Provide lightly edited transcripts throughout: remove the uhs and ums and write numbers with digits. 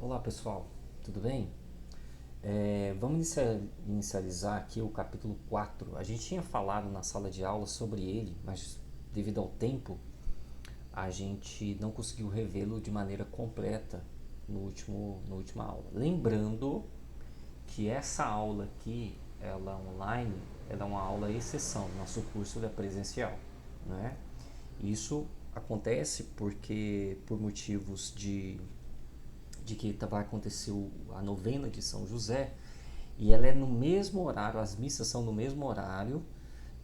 Olá pessoal, tudo bem? Vamos inicializar aqui o capítulo 4. A gente tinha falado na sala de aula sobre ele, mas devido ao tempo, a gente não conseguiu revê-lo de maneira completa na última aula. Lembrando que essa aula aqui, ela online, ela é uma aula exceção, nosso curso é presencial, né? Isso acontece porque por motivos de que vai acontecer a novena de São José, e ela é no mesmo horário, as missas são no mesmo horário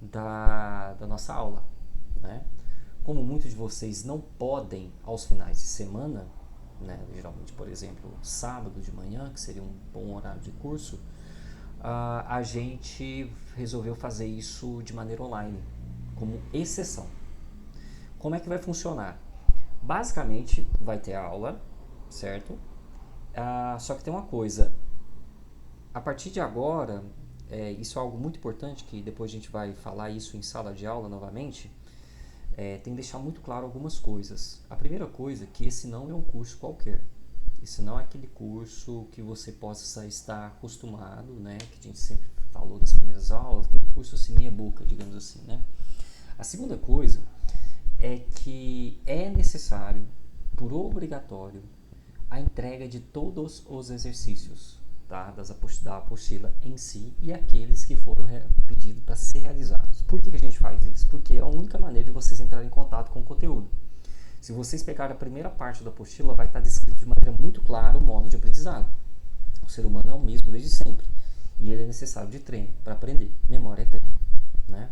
da nossa aula, né? Como muitos de vocês não podem aos finais de semana, né, geralmente, por exemplo, sábado de manhã, que seria um bom horário de curso, a gente resolveu fazer isso de maneira online, como exceção. Como é que vai funcionar? Basicamente, vai ter aula, certo? Só que tem uma coisa, a partir de agora, isso é algo muito importante, que depois a gente vai falar isso em sala de aula novamente, tem que deixar muito claro algumas coisas. A primeira coisa é que esse não é um curso qualquer. Esse não é aquele curso que você possa estar acostumado, né? Que a gente sempre falou nas primeiras aulas, aquele curso assim meia boca, digamos assim, né? A segunda coisa é que é necessário, por obrigatório, a entrega de todos os exercícios, tá? Da apostila em si e aqueles que foram pedidos para ser realizados. Por que a gente faz isso? Porque é a única maneira de vocês entrarem em contato com o conteúdo. Se vocês pegarem a primeira parte da apostila, vai estar descrito de maneira muito clara o modo de aprendizado. O ser humano é o mesmo desde sempre e ele é necessário de treino para aprender. Memória é treino, né?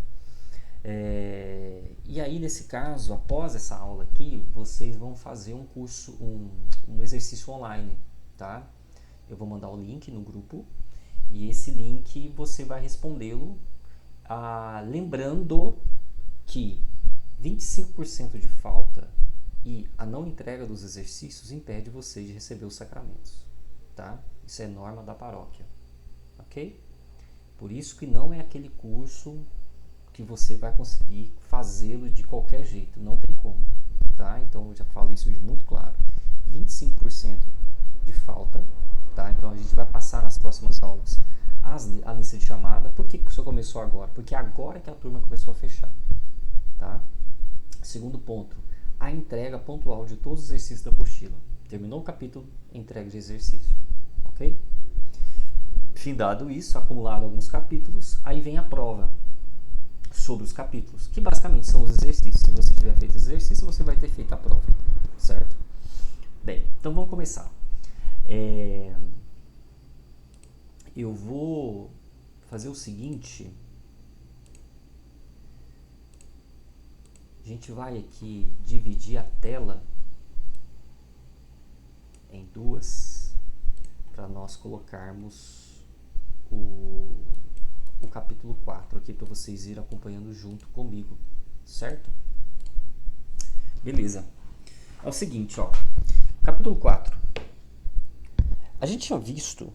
E aí, nesse caso, após essa aula aqui, vocês vão fazer um curso, um exercício online, tá? Eu vou mandar o link no grupo e esse link você vai respondê-lo, lembrando que 25% de falta e a não entrega dos exercícios impede você de receber os sacramentos, tá? Isso é norma da paróquia, ok? Por isso que não é aquele curso que você vai conseguir fazê-lo de qualquer jeito, não tem como, tá? Então eu já falo isso de muito claro. 25% de falta, tá? Então a gente vai passar nas próximas aulas a lista de chamada. Por que isso começou agora? Porque agora que a turma começou a fechar, tá? Segundo ponto, a entrega pontual de todos os exercícios da apostila. Terminou o capítulo, entrega de exercício, ok? Findado isso, acumulado alguns capítulos, aí vem a prova sobre os capítulos, que basicamente são os exercícios. Se você tiver feito exercício, você vai ter feito a prova, certo? Bem, então vamos começar. Eu vou fazer o seguinte. A gente vai aqui dividir a tela em duas para nós colocarmos o capítulo 4 aqui para vocês irem acompanhando junto comigo, certo? Beleza. É o seguinte, ó. Capítulo 4. A gente tinha visto,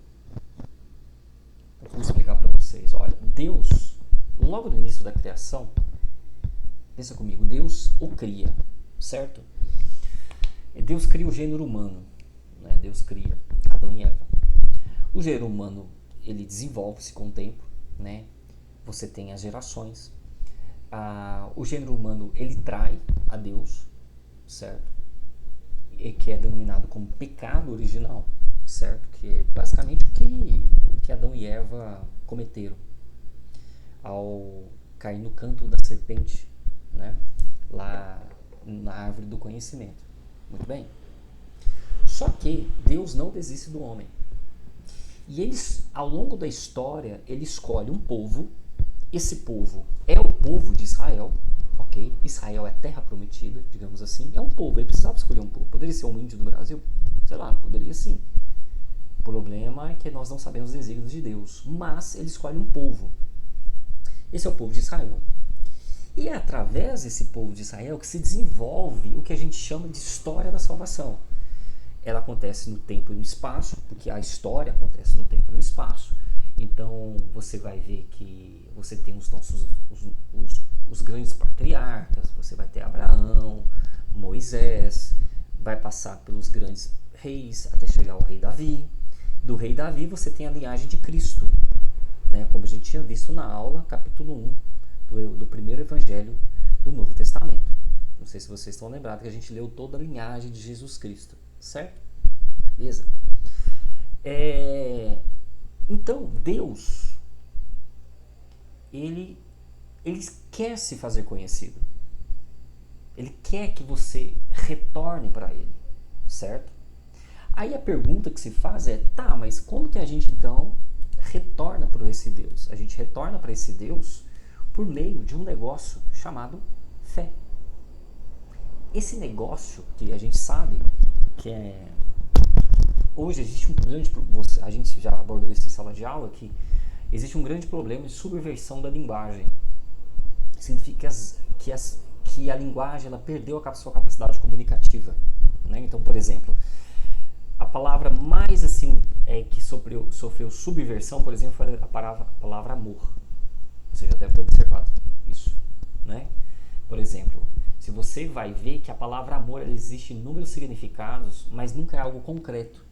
eu vou explicar para vocês, olha, Deus, logo no início da criação, pensa comigo, Deus o cria, certo? Deus cria o gênero humano, né? Deus cria Adão e Eva. O gênero humano, ele desenvolve-se com o tempo, né? Você tem as gerações. O gênero humano, ele trai a Deus, certo? E que é denominado como pecado original, certo? Que é basicamente o que Adão e Eva cometeram ao cair no canto da serpente, né? Lá na árvore do conhecimento. Muito bem. Só que Deus não desiste do homem. E eles, ao longo da história, ele escolhe um povo. Esse povo é o povo de Israel, ok? Israel é a terra prometida, digamos assim. É um povo, ele precisava escolher um povo. Poderia ser um índio do Brasil? Sei lá, poderia sim. O problema é que nós não sabemos os desígnios de Deus. Mas ele escolhe um povo. Esse é o povo de Israel. E é através desse povo de Israel que se desenvolve o que a gente chama de história da salvação. Ela acontece no tempo e no espaço, porque a história acontece no tempo e no espaço. Então você vai ver que você tem os grandes patriarcas, você vai ter Abraão, Moisés, vai passar pelos grandes reis até chegar ao rei Davi. Do rei Davi você tem a linhagem de Cristo, né? Como a gente tinha visto na aula, capítulo 1 do primeiro evangelho do Novo Testamento. Não sei se vocês estão lembrados que a gente leu toda a linhagem de Jesus Cristo, certo? Beleza? Então, Deus, ele quer se fazer conhecido. Ele quer que você retorne para ele, certo? Aí a pergunta que se faz é, tá, mas como que a gente então retorna para esse Deus? A gente retorna para esse Deus por meio de um negócio chamado fé. Esse negócio que a gente sabe que hoje existe um grande, a gente já abordou isso em sala de aula, que existe um grande problema de subversão da linguagem. Significa que a linguagem ela perdeu a sua capacidade comunicativa, né? Então, por exemplo, a palavra mais assim que sofreu subversão, por exemplo, foi a palavra amor. Você já deve ter observado isso, né? Por exemplo, se você vai ver que a palavra amor ela existe em inúmeros significados, mas nunca é algo concreto,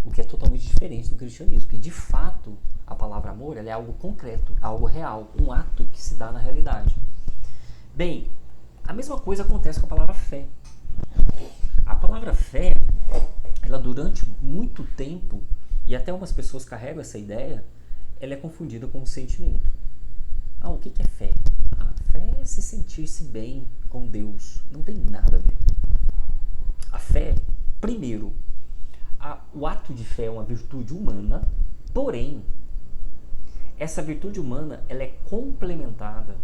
o que é totalmente diferente do cristianismo, que de fato a palavra amor ela é algo concreto, algo real, um ato que se dá na realidade. Bem, a mesma coisa acontece com a palavra fé. A palavra fé, ela durante muito tempo, e até umas pessoas carregam essa ideia, ela é confundida com o sentimento. O que é fé? Fé é se sentir-se bem com Deus. Não tem nada a ver. A fé, primeiro, o ato de fé é uma virtude humana, porém, essa virtude humana ela é complementada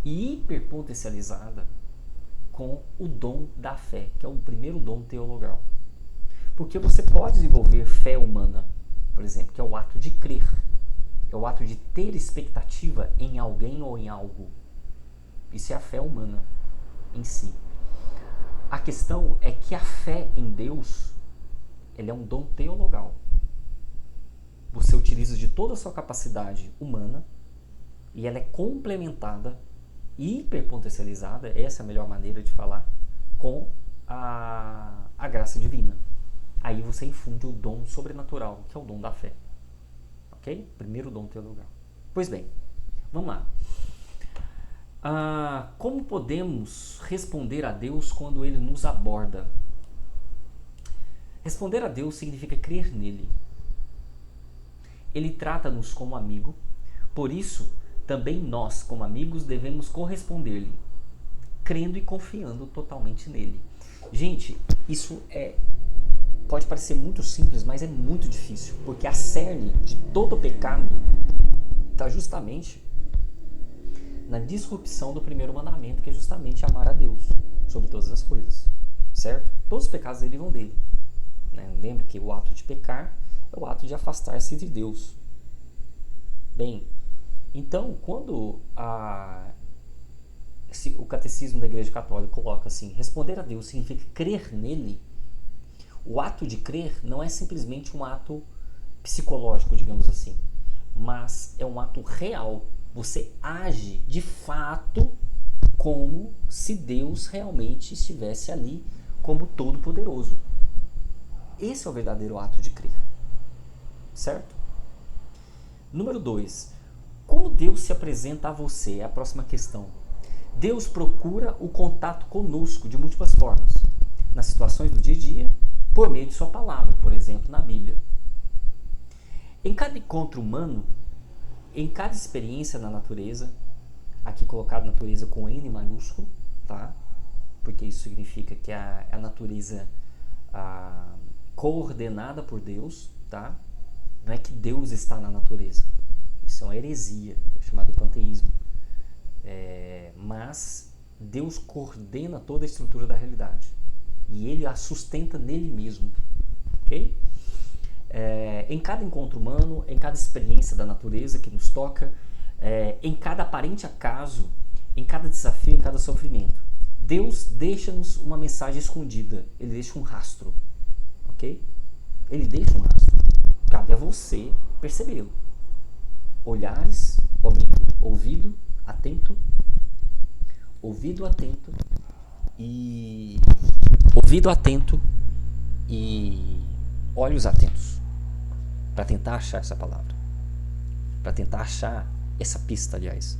e hiperpotencializada com o dom da fé, que é o primeiro dom teologal. Porque você pode desenvolver fé humana, por exemplo, que é o ato de crer, é o ato de ter expectativa em alguém ou em algo. Isso é a fé humana em si. A questão é que a fé em Deus, ele é um dom teologal. Você utiliza de toda a sua capacidade humana e ela é complementada e hiperpotencializada, essa é a melhor maneira de falar, com a graça divina. Aí você infunde o dom sobrenatural, que é o dom da fé. Ok? Primeiro dom teologal. Pois bem, vamos lá. Como podemos responder a Deus quando Ele nos aborda? Responder a Deus significa crer nele. Ele trata-nos como amigo, por isso, também nós, como amigos, devemos corresponder-lhe, crendo e confiando totalmente nele. Gente, isso pode parecer muito simples, mas é muito difícil, porque a cerne de todo o pecado está justamente na disrupção do primeiro mandamento, que é justamente amar a Deus sobre todas as coisas, certo? Todos os pecados derivam dele, né? Lembre que o ato de pecar é o ato de afastar-se de Deus. Bem, então, quando o catecismo da Igreja Católica coloca assim, responder a Deus significa crer nele, o ato de crer não é simplesmente um ato psicológico, digamos assim, mas é um ato real. Você age de fato como se Deus realmente estivesse ali como Todo-Poderoso. Esse é o verdadeiro ato de crer. Certo? Número 2. Como Deus se apresenta a você? É a próxima questão. Deus procura o contato conosco de múltiplas formas. Nas situações do dia a dia, por meio de sua palavra, por exemplo, na Bíblia. Em cada encontro humano, em cada experiência na natureza, aqui colocado natureza com N maiúsculo, tá? Porque isso significa que a natureza coordenada por Deus, tá? Não é que Deus está na natureza. Isso é uma heresia, é chamado panteísmo. Mas Deus coordena toda a estrutura da realidade. E Ele a sustenta nele mesmo. Ok? Em cada encontro humano, em cada experiência da natureza que nos toca, em cada aparente acaso, em cada desafio, em cada sofrimento, Deus deixa-nos uma mensagem escondida. Ele deixa um rastro. Ok? Ele deixa um rastro. Cabe a você percebê-lo. Olhares, ouvido atento e e olhos atentos para tentar achar essa palavra, para tentar achar essa pista, aliás.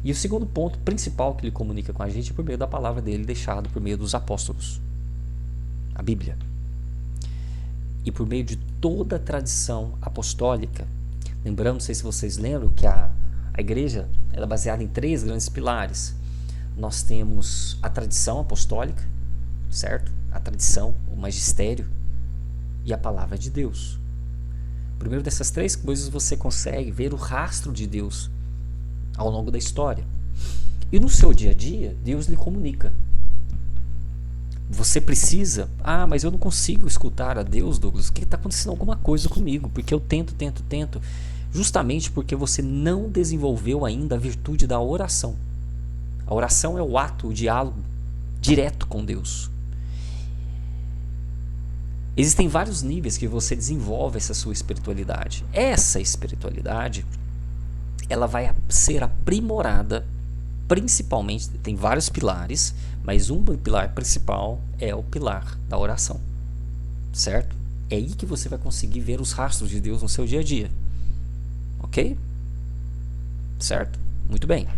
E o segundo ponto principal que ele comunica com a gente é por meio da palavra dele, deixado por meio dos apóstolos, a Bíblia. E por meio de toda a tradição apostólica. Lembrando, não sei se vocês lembram, que a igreja ela é baseada em 3 grandes pilares. Nós temos a tradição apostólica, certo? A tradição, o magistério e a palavra de Deus. Por meio dessas 3 coisas você consegue ver o rastro de Deus ao longo da história. E no seu dia a dia, Deus lhe comunica. Você precisa, mas eu não consigo escutar a Deus, Douglas, o que está acontecendo alguma coisa comigo? Porque eu tento, justamente porque você não desenvolveu ainda a virtude da oração. A oração é o ato, o diálogo direto com Deus. Existem vários níveis que você desenvolve essa sua espiritualidade. Essa espiritualidade, ela vai ser aprimorada, principalmente, tem vários pilares, mas um pilar principal é o pilar da oração, certo? É aí que você vai conseguir ver os rastros de Deus no seu dia a dia, ok? Certo? Muito bem.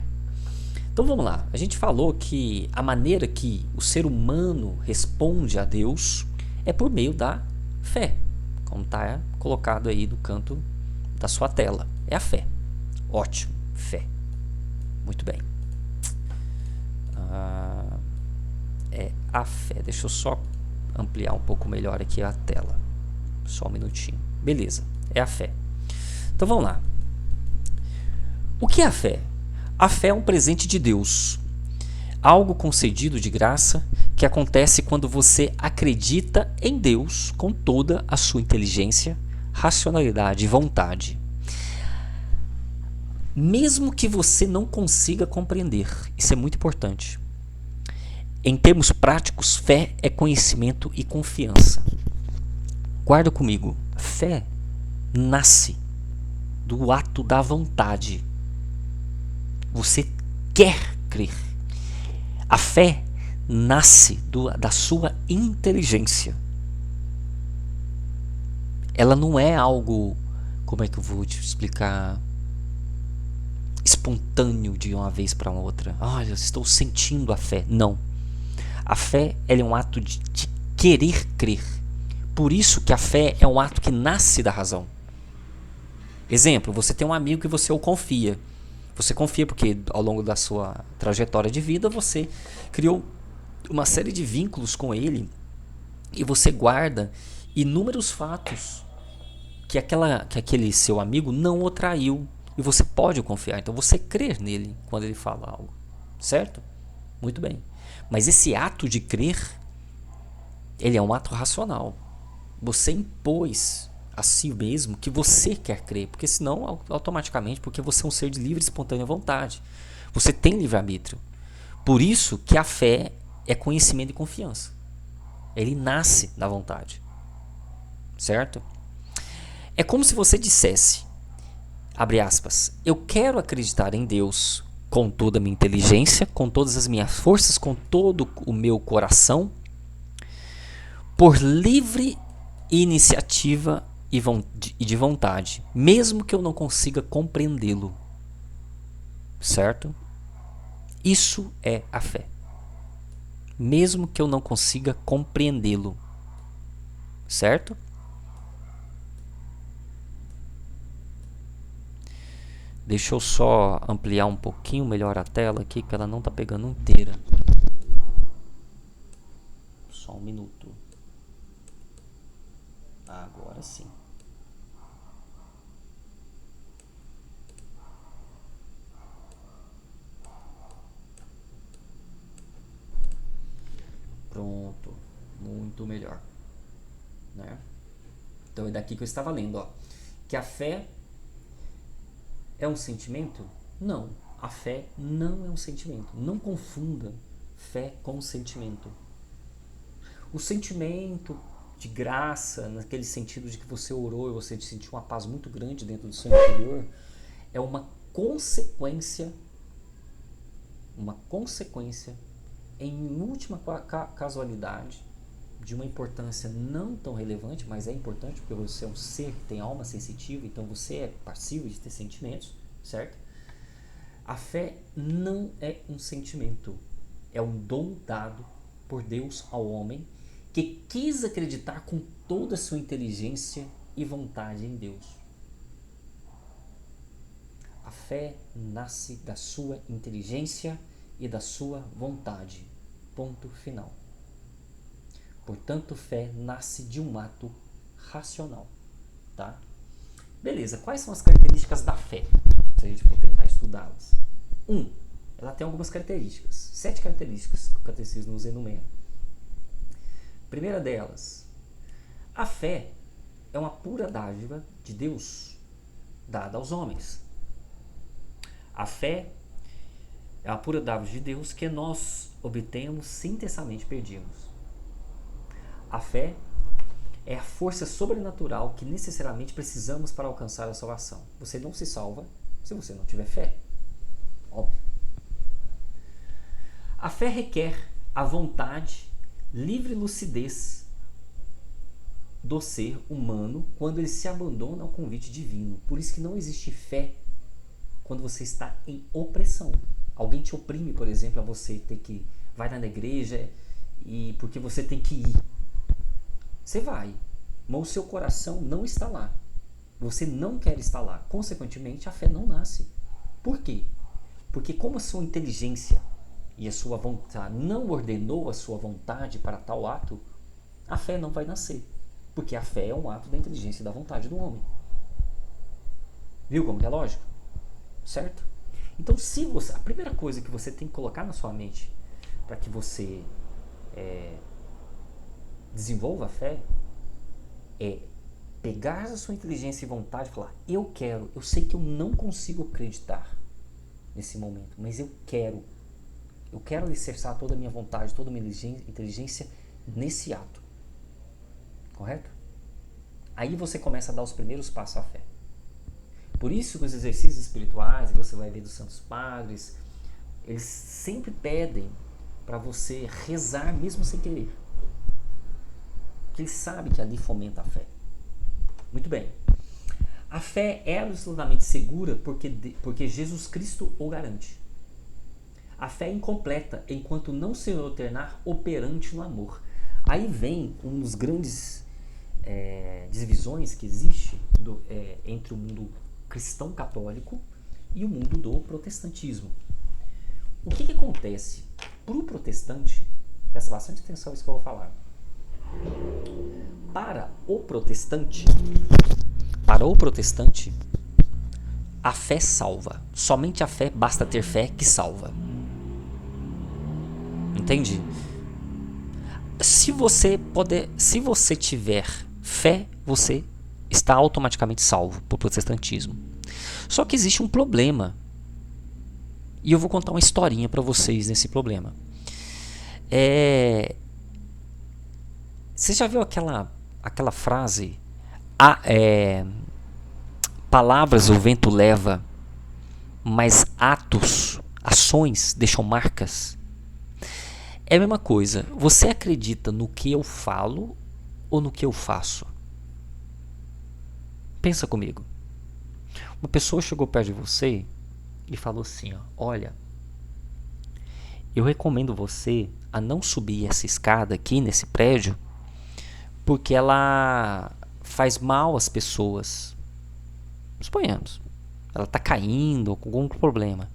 Então vamos lá, a gente falou que a maneira que o ser humano responde a Deus é por meio da fé, como está colocado aí no canto da sua tela, é a fé. Ótimo, fé. Muito bem. É a fé. Deixa eu só ampliar um pouco melhor aqui a tela. Só um minutinho. Beleza, é a fé. Então vamos lá. O que é a fé? A fé é um presente de Deus. Algo concedido de graça que acontece quando você acredita em Deus com toda a sua inteligência, racionalidade e vontade. Mesmo que você não consiga compreender, isso é muito importante. Em termos práticos, fé é conhecimento e confiança. Guarda comigo, fé nasce do ato da vontade. Você quer crer. A fé nasce da sua inteligência. Ela não é algo, como é que eu vou te explicar, espontâneo de uma vez para outra. Olha, eu estou sentindo a fé. Não. A fé ela é um ato de querer crer. Por isso que a fé é um ato que nasce da razão. Exemplo, você tem um amigo que você o confia. Você confia porque ao longo da sua trajetória de vida você criou uma série de vínculos com ele e você guarda inúmeros fatos que aquele seu amigo não o traiu e você pode confiar. Então você crê nele quando ele fala algo, certo? Muito bem. Mas esse ato de crer, ele é um ato racional. Você impôs a si mesmo que você quer crer, porque senão automaticamente, porque você é um ser de livre e espontânea vontade. Você tem livre-arbítrio. Por isso que a fé é conhecimento e confiança. Ele nasce da vontade. Certo? É como se você dissesse, abre aspas, eu quero acreditar em Deus com toda a minha inteligência, com todas as minhas forças, com todo o meu coração, por livre iniciativa e de vontade, mesmo que eu não consiga compreendê-lo. Certo? Isso é a fé. Mesmo que eu não consiga compreendê-lo. Certo? Deixa eu só ampliar um pouquinho melhor a tela aqui, que ela não está pegando inteira. Só um minuto. Agora sim. Pronto. Muito melhor. Né? Então é daqui que eu estava lendo. Ó, que a fé é um sentimento? Não. A fé não é um sentimento. Não confunda fé com sentimento. O sentimento de graça, naquele sentido de que você orou e você sentiu uma paz muito grande dentro do seu interior, é uma consequência, em última casualidade, de uma importância não tão relevante, mas é importante porque você é um ser que tem alma sensitiva, então você é passivo de ter sentimentos, certo? A fé não é um sentimento, é um dom dado por Deus ao homem que quis acreditar com toda a sua inteligência e vontade em Deus. A fé nasce da sua inteligência e da sua vontade. Ponto final. Portanto, fé nasce de um ato racional. Tá? Beleza, quais são as características da fé? Se a gente for tentar estudá-las. 1. Ela tem algumas características. 7 características que o catecismo nos enumera. Primeira delas, a fé é uma pura dádiva de Deus, dada aos homens. A fé é a pura dádiva de Deus que nós obtemos sem intensamente pedimos. A fé é a força sobrenatural que necessariamente precisamos para alcançar a salvação. Você não se salva se você não tiver fé. Óbvio. A fé requer a vontade, livre lucidez do ser humano quando ele se abandona ao convite divino. Por isso que não existe fé quando você está em opressão. Alguém te oprime, por exemplo, a você ter que vai na igreja e porque você tem que ir. Você vai, mas o seu coração não está lá. Você não quer estar lá. Consequentemente, a fé não nasce. Por quê? Porque como a sua inteligência e a sua vontade não ordenou a sua vontade para tal ato, a fé não vai nascer. Porque a fé é um ato da inteligência e da vontade do homem. Viu como que é lógico? Certo? Então, se você, a primeira coisa que você tem que colocar na sua mente para que você desenvolva a fé é pegar a sua inteligência e vontade e falar: eu sei que eu não consigo acreditar nesse momento, mas eu quero alicerçar toda a minha vontade, toda a minha inteligência nesse ato. Correto? Aí você começa a dar os primeiros passos à fé. Por isso que os exercícios espirituais, que você vai ver dos santos padres, eles sempre pedem para você rezar mesmo sem querer. Porque eles sabem que ali fomenta a fé. Muito bem. A fé é absolutamente segura porque Jesus Cristo o garante. A fé é incompleta enquanto não se tornar operante no amor. Aí vem um dos grandes divisões que existe entre o mundo cristão católico e o mundo do protestantismo. O que acontece? Para o protestante, presta bastante atenção nisso que eu vou falar. Para o protestante, a fé salva. Somente a fé, basta ter fé que salva. Entende? Se você tiver fé, você está automaticamente salvo para o protestantismo. Só que existe um problema. E eu vou contar uma historinha para vocês nesse problema. Você já viu aquela frase? Palavras o vento leva, mas ações deixam marcas. É a mesma coisa. Você acredita no que eu falo ou no que eu faço? Pensa comigo. Uma pessoa chegou perto de você e falou assim: olha, eu recomendo você a não subir essa escada aqui nesse prédio porque ela faz mal às pessoas. Suponhamos, ela está caindo ou com algum problema.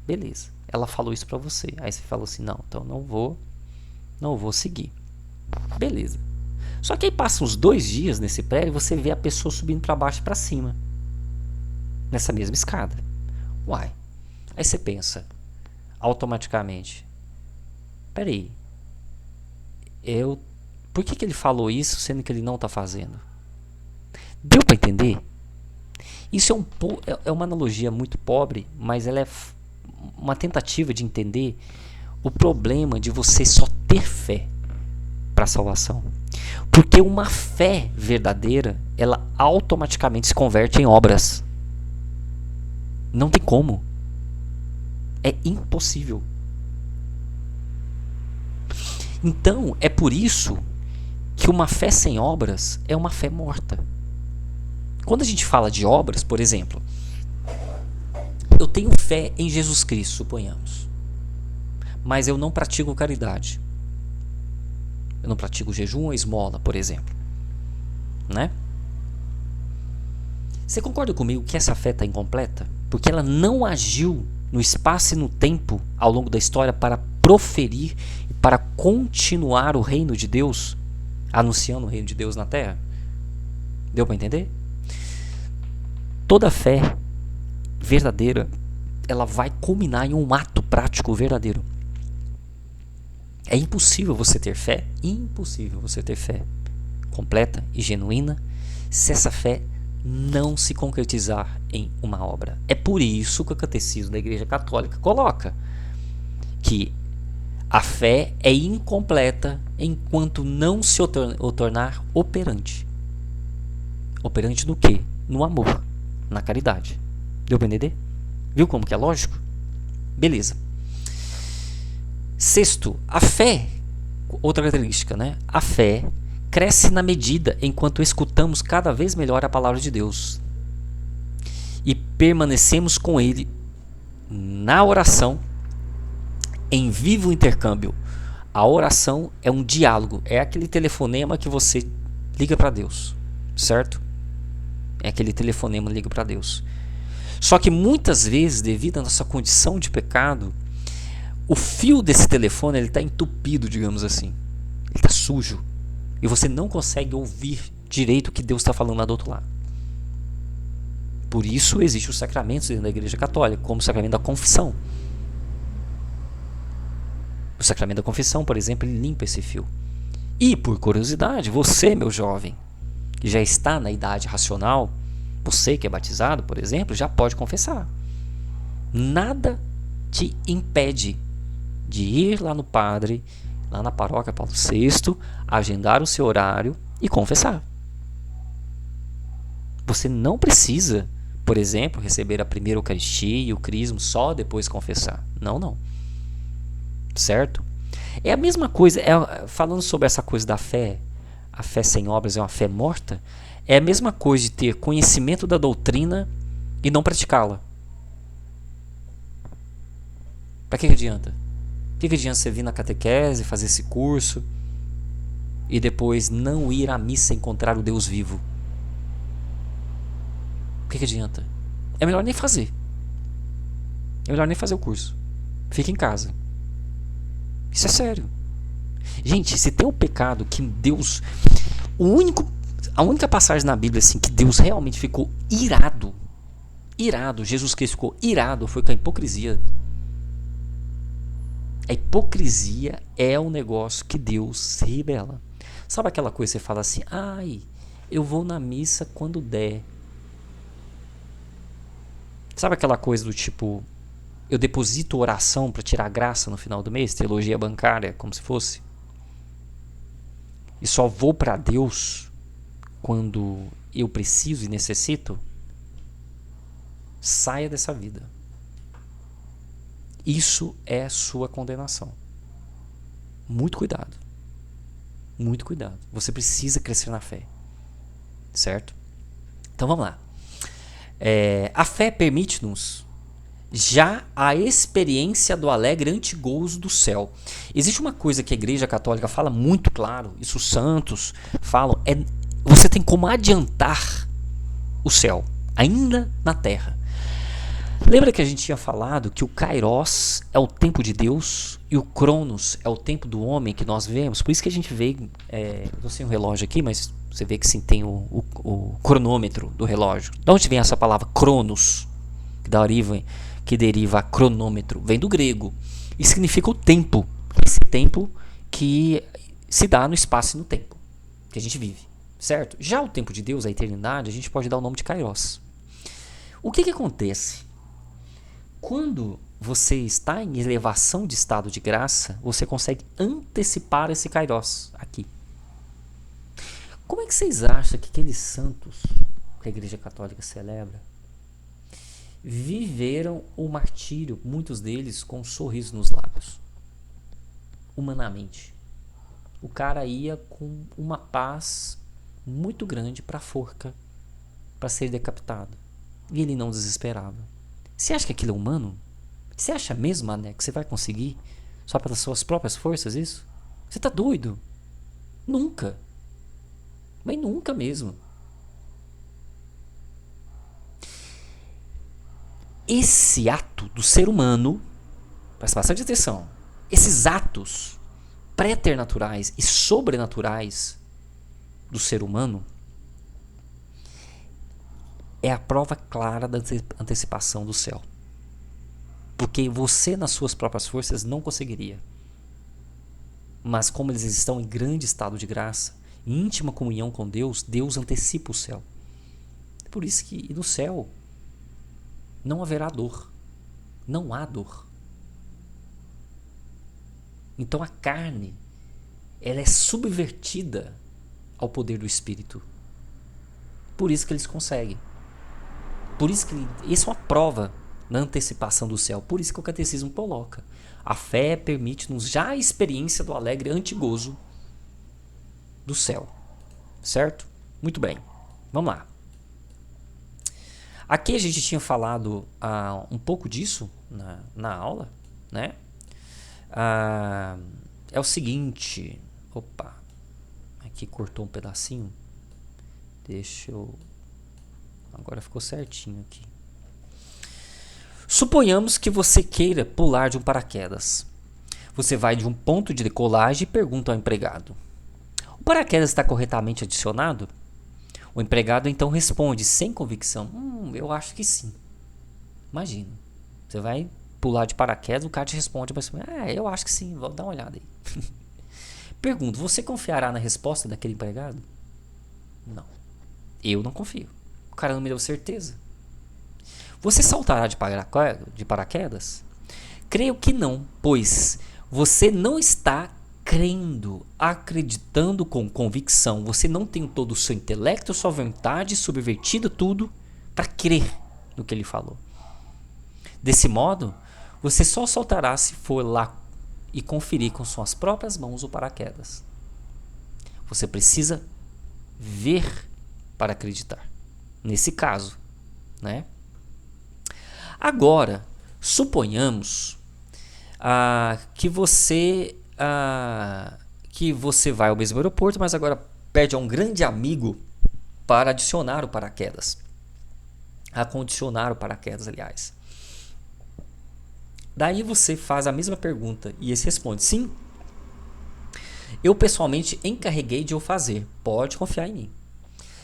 Beleza, ela falou isso para você. Aí você falou assim: não, então não vou seguir. Beleza. Só que aí passa uns 2 dias nesse prédio e você vê a pessoa subindo para baixo e para cima nessa mesma escada. Uai. Aí você pensa automaticamente: peraí, por que ele falou isso sendo que ele não está fazendo? Deu para entender? Isso é uma analogia muito pobre, mas ela é uma tentativa de entender o problema de você só ter fé para a salvação. Porque uma fé verdadeira, ela automaticamente se converte em obras. Não tem como. É impossível. Então, é por isso que uma fé sem obras é uma fé morta. Quando a gente fala de obras, por exemplo, eu tenho fé em Jesus Cristo, suponhamos, mas eu não pratico caridade. Eu não pratico jejum ou esmola, por exemplo, né? Você concorda comigo que essa fé está incompleta? Porque ela não agiu no espaço e no tempo ao longo da história para proferir e para continuar o reino de Deus, anunciando o reino de Deus na terra? Deu para entender? Toda fé verdadeira, ela vai culminar em um ato prático verdadeiro. É impossível você ter fé completa e genuína se essa fé não se concretizar em uma obra. É por isso que o Catecismo da Igreja Católica coloca que a fé é incompleta enquanto não se o tornar operante. Operante no quê? No amor, na caridade. Deu para entender? Viu como que é lógico? Beleza. Sexto, a fé, outra característica, né? A fé cresce na medida enquanto escutamos cada vez melhor a palavra de Deus e permanecemos com Ele na oração em vivo intercâmbio. A oração é um diálogo, é aquele telefonema que você liga para Deus, certo? É aquele telefonema liga para Deus. Só que muitas vezes, devido à nossa condição de pecado, o fio desse telefone está entupido, digamos assim. Ele está sujo. E você não consegue ouvir direito o que Deus está falando lá do outro lado. Por isso existem os sacramentos dentro da Igreja Católica, como o sacramento da confissão. O sacramento da confissão, por exemplo, ele limpa esse fio. E, por curiosidade, você, meu jovem, que já está na idade racional, você que é batizado, por exemplo, já pode confessar. Nada te impede de ir lá no padre, lá na paróquia Paulo VI, agendar o seu horário e confessar. Você não precisa, por exemplo, receber a primeira Eucaristia e o Crisma só depois confessar. Não. Certo? É a mesma coisa, falando sobre essa coisa da fé, a fé sem obras é uma fé morta, é a mesma coisa de ter conhecimento da doutrina e não praticá-la. Para que adianta? O que adianta você vir na catequese, fazer esse curso e depois não ir à missa encontrar o Deus vivo? O que adianta? É melhor nem fazer. É melhor nem fazer o curso. Fica em casa. Isso é sério. Gente, se tem um pecado que Deus... A única passagem na Bíblia assim, que Deus realmente ficou irado, Jesus Cristo ficou irado, foi com a hipocrisia. A hipocrisia é um negócio que Deus se rebela. Sabe aquela coisa que você fala assim, eu vou na missa quando der. Sabe aquela coisa do tipo, eu deposito oração para tirar graça no final do mês, teologia bancária, como se fosse. E só vou para Deus quando eu preciso e necessito. Saia dessa vida. Isso é sua condenação. Muito cuidado. Muito cuidado. Você precisa crescer na fé. Certo? Então vamos lá. A fé permite-nos já a experiência do alegre antegozo do céu. Existe uma coisa que a Igreja Católica fala muito claro, isso os santos falam, você tem como adiantar o céu, ainda na terra. Lembra que a gente tinha falado que o Kairos é o tempo de Deus e o Cronos é o tempo do homem que nós vemos? Por isso que a gente vê, eu estou sem o relógio aqui, mas você vê que sim, tem o cronômetro do relógio. De onde vem essa palavra Cronos? Que deriva a cronômetro, vem do grego e significa o tempo, esse tempo que se dá no espaço e no tempo que a gente vive, certo? Já o tempo de Deus, a eternidade, a gente pode dar o nome de Kairos. O que acontece? Quando você está em elevação de estado de graça, você consegue antecipar esse Kairos aqui. Como é que vocês acham que aqueles santos que a Igreja Católica celebra viveram o martírio, muitos deles com um sorriso nos lábios, humanamente? o cara ia com uma paz muito grande para a forca, para ser decapitado. E ele não desesperava. Você acha que aquilo é humano? Você acha mesmo, Mané, que você vai conseguir só pelas suas próprias forças isso? Você tá doido? Nunca. Mas nunca mesmo. Esse ato do ser humano, presta bastante atenção, esses atos préternaturais e sobrenaturais do ser humano é a prova clara da antecipação do céu. Porque você, nas suas próprias forças, não conseguiria. Mas como eles estão em grande estado de graça, em íntima comunhão com Deus, Deus antecipa o céu. Por isso que no céu não haverá dor. Não há dor. Então a carne, ela é subvertida ao poder do Espírito. Por isso que eles conseguem. Por isso que isso é uma prova na antecipação do céu. Por isso que o catecismo coloca: a fé permite-nos já a experiência do alegre antigozo do céu. Certo? Muito bem. Vamos lá. Aqui a gente tinha falado um pouco disso na aula, né? É o seguinte. Opa. Aqui cortou um pedacinho. Deixa eu... Agora ficou certinho aqui. Suponhamos que você queira pular de um paraquedas. Você vai de um ponto de decolagem e pergunta ao empregado: o paraquedas está corretamente adicionado? O empregado então responde sem convicção: eu acho que sim. Imagina, você vai pular de paraquedas, o cara te responde: eu acho que sim, vou dar uma olhada aí. Pergunto: você confiará na resposta daquele empregado? Não, eu não confio. O cara não me deu certeza. Você saltará de paraquedas? Creio que não, pois você não está crendo, acreditando com convicção. Você não tem todo o seu intelecto, sua vontade, subvertido tudo para crer no que ele falou. Desse modo, você só saltará se for lá e conferir com suas próprias mãos o paraquedas. Você precisa ver para acreditar. Nesse caso, né? Agora, suponhamos que você vai ao mesmo aeroporto, mas agora pede a um grande amigo para adicionar o paraquedas. Acondicionar o paraquedas, aliás. Daí você faz a mesma pergunta e esse responde: sim, eu pessoalmente encarreguei de o fazer. Pode confiar em mim.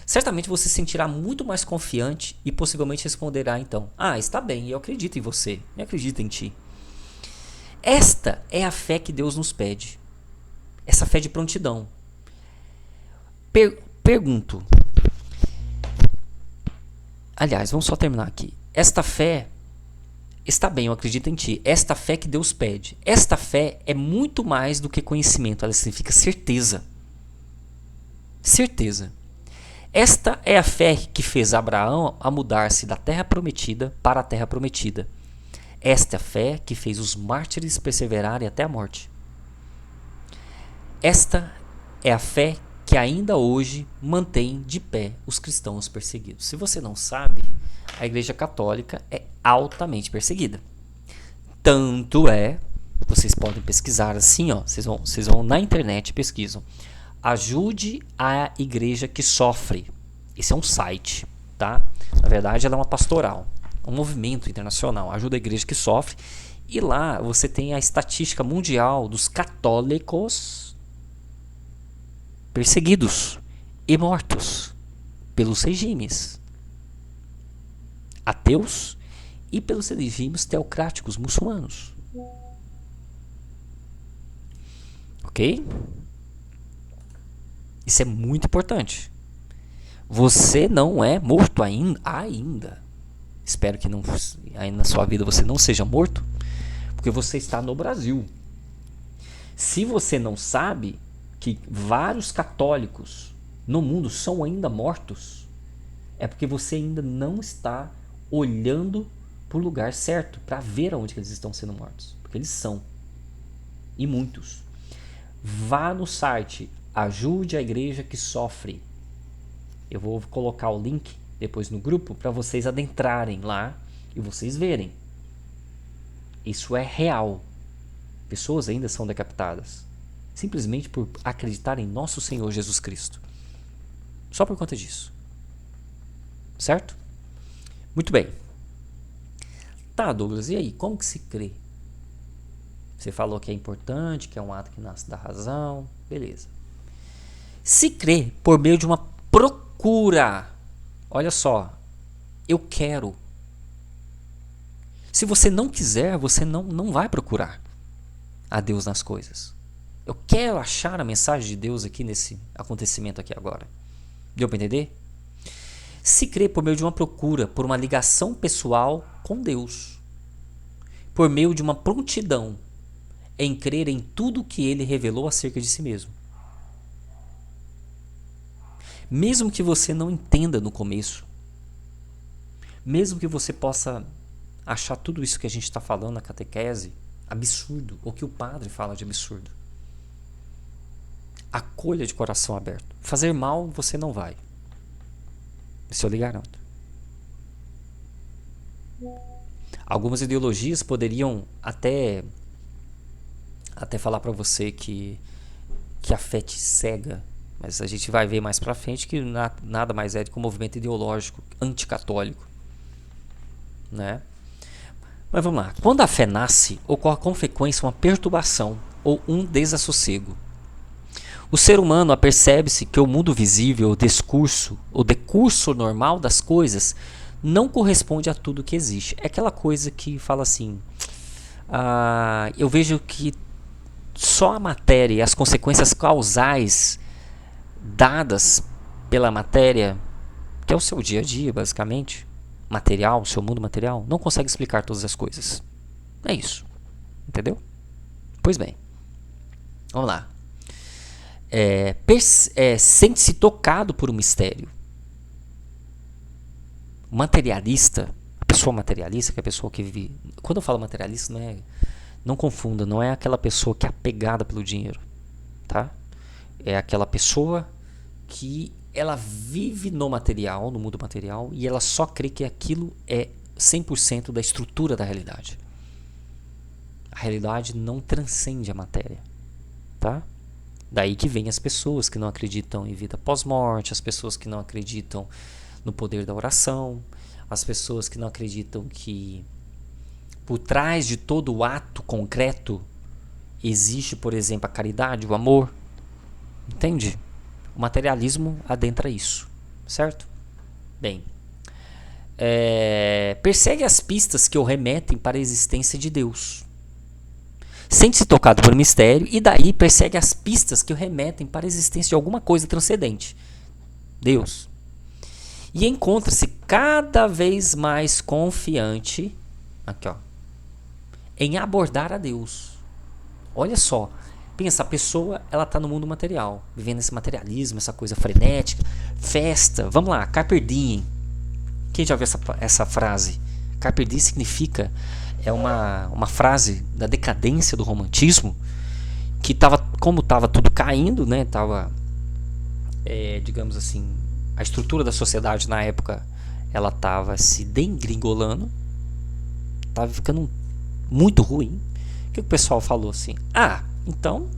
Certamente você se sentirá muito mais confiante e possivelmente responderá então: está bem, eu acredito em você, eu acredito em ti. Esta é a fé que Deus nos pede. Essa fé de prontidão. Pergunto. Aliás, vamos só terminar aqui. Esta fé, está bem, eu acredito em ti. Esta fé que Deus pede. Esta fé é muito mais do que conhecimento, ela significa certeza. Certeza. Esta é a fé que fez Abraão a mudar-se da terra prometida para a terra prometida. Esta é a fé que fez os mártires perseverarem até a morte. Esta é a fé que ainda hoje mantém de pé os cristãos perseguidos. Se você não sabe, a Igreja Católica é altamente perseguida. Tanto é, vocês podem pesquisar assim, vocês vão na internet e pesquisam: ajude a igreja que sofre. Esse é um site, tá? Na verdade, ela é uma pastoral, um movimento internacional. Ajuda a igreja que sofre. E lá você tem a estatística mundial dos católicos perseguidos e mortos pelos regimes ateus e pelos regimes teocráticos muçulmanos. Ok? Isso é muito importante. Você não é morto ainda. Espero que não, ainda na sua vida você não seja morto, porque você está no Brasil. Se você não sabe que vários católicos no mundo são ainda mortos, é porque você ainda não está olhando para o lugar certo para ver aonde que eles estão sendo mortos, porque eles são, e muitos. vá no site Ajude a Igreja que Sofre. Eu vou colocar o link depois no grupo para vocês adentrarem lá e vocês verem. Isso é real. Pessoas ainda são decapitadas simplesmente por acreditar em nosso Senhor Jesus Cristo. Só por conta disso. Certo? Muito bem. Tá, Douglas, e aí? Como que se crê? Você falou que é importante, que é um ato que nasce da razão. Beleza. Se crê por meio de uma procura. Olha só. Eu quero. Se você não quiser, você não vai procurar a Deus nas coisas. Eu quero achar a mensagem de Deus aqui nesse acontecimento aqui agora. Deu para entender? Se crê por meio de uma procura, por uma ligação pessoal com Deus. Por meio de uma prontidão em crer em tudo que Ele revelou acerca de si mesmo. Mesmo que você não entenda no começo, mesmo que você possa achar tudo isso que a gente está falando na catequese absurdo, ou que o padre fala de absurdo, acolha de coração aberto. Fazer mal você não vai. Isso eu lhe garanto. Algumas ideologias poderiam até falar para você que a fé te cega, mas a gente vai ver mais para frente que nada mais é do que um movimento ideológico anticatólico, né? Mas vamos lá. Quando a fé nasce, ocorre com frequência uma perturbação ou um desassossego. O ser humano apercebe-se que o mundo visível, o decurso normal das coisas, não corresponde a tudo que existe. É aquela coisa que fala assim, eu vejo que só a matéria e as consequências causais dadas pela matéria, que é o seu dia a dia basicamente, material, o seu mundo material, não consegue explicar todas as coisas. É isso. Entendeu? Pois bem. Vamos lá. Sente-se tocado por um mistério. O materialista, a pessoa materialista, que é a pessoa que vive... Quando eu falo materialista, não confunda, não é aquela pessoa que é apegada pelo dinheiro. Tá? É aquela pessoa que ela vive no material, no mundo material, e ela só crê que aquilo é 100% da estrutura da realidade. A realidade não transcende a matéria. Tá? Daí que vem as pessoas que não acreditam em vida pós-morte, as pessoas que não acreditam no poder da oração, as pessoas que não acreditam que por trás de todo o ato concreto existe, por exemplo, a caridade, o amor. Entende? O materialismo adentra isso, certo? Bem, persegue as pistas que o remetem para a existência de Deus. Sente-se tocado por um mistério e daí persegue as pistas que o remetem para a existência de alguma coisa transcendente. Deus. E encontra-se cada vez mais confiante em abordar a Deus. Olha só. Pensa, a pessoa ela está no mundo material, vivendo esse materialismo, essa coisa frenética, festa. Vamos lá, carpe diem. Quem já viu essa frase? Carpe diem significa... É uma frase da decadência do romantismo, que como estava tudo caindo, né? Digamos assim, a estrutura da sociedade na época ela estava se degringolando, estava ficando muito ruim. O que o pessoal falou assim? Então,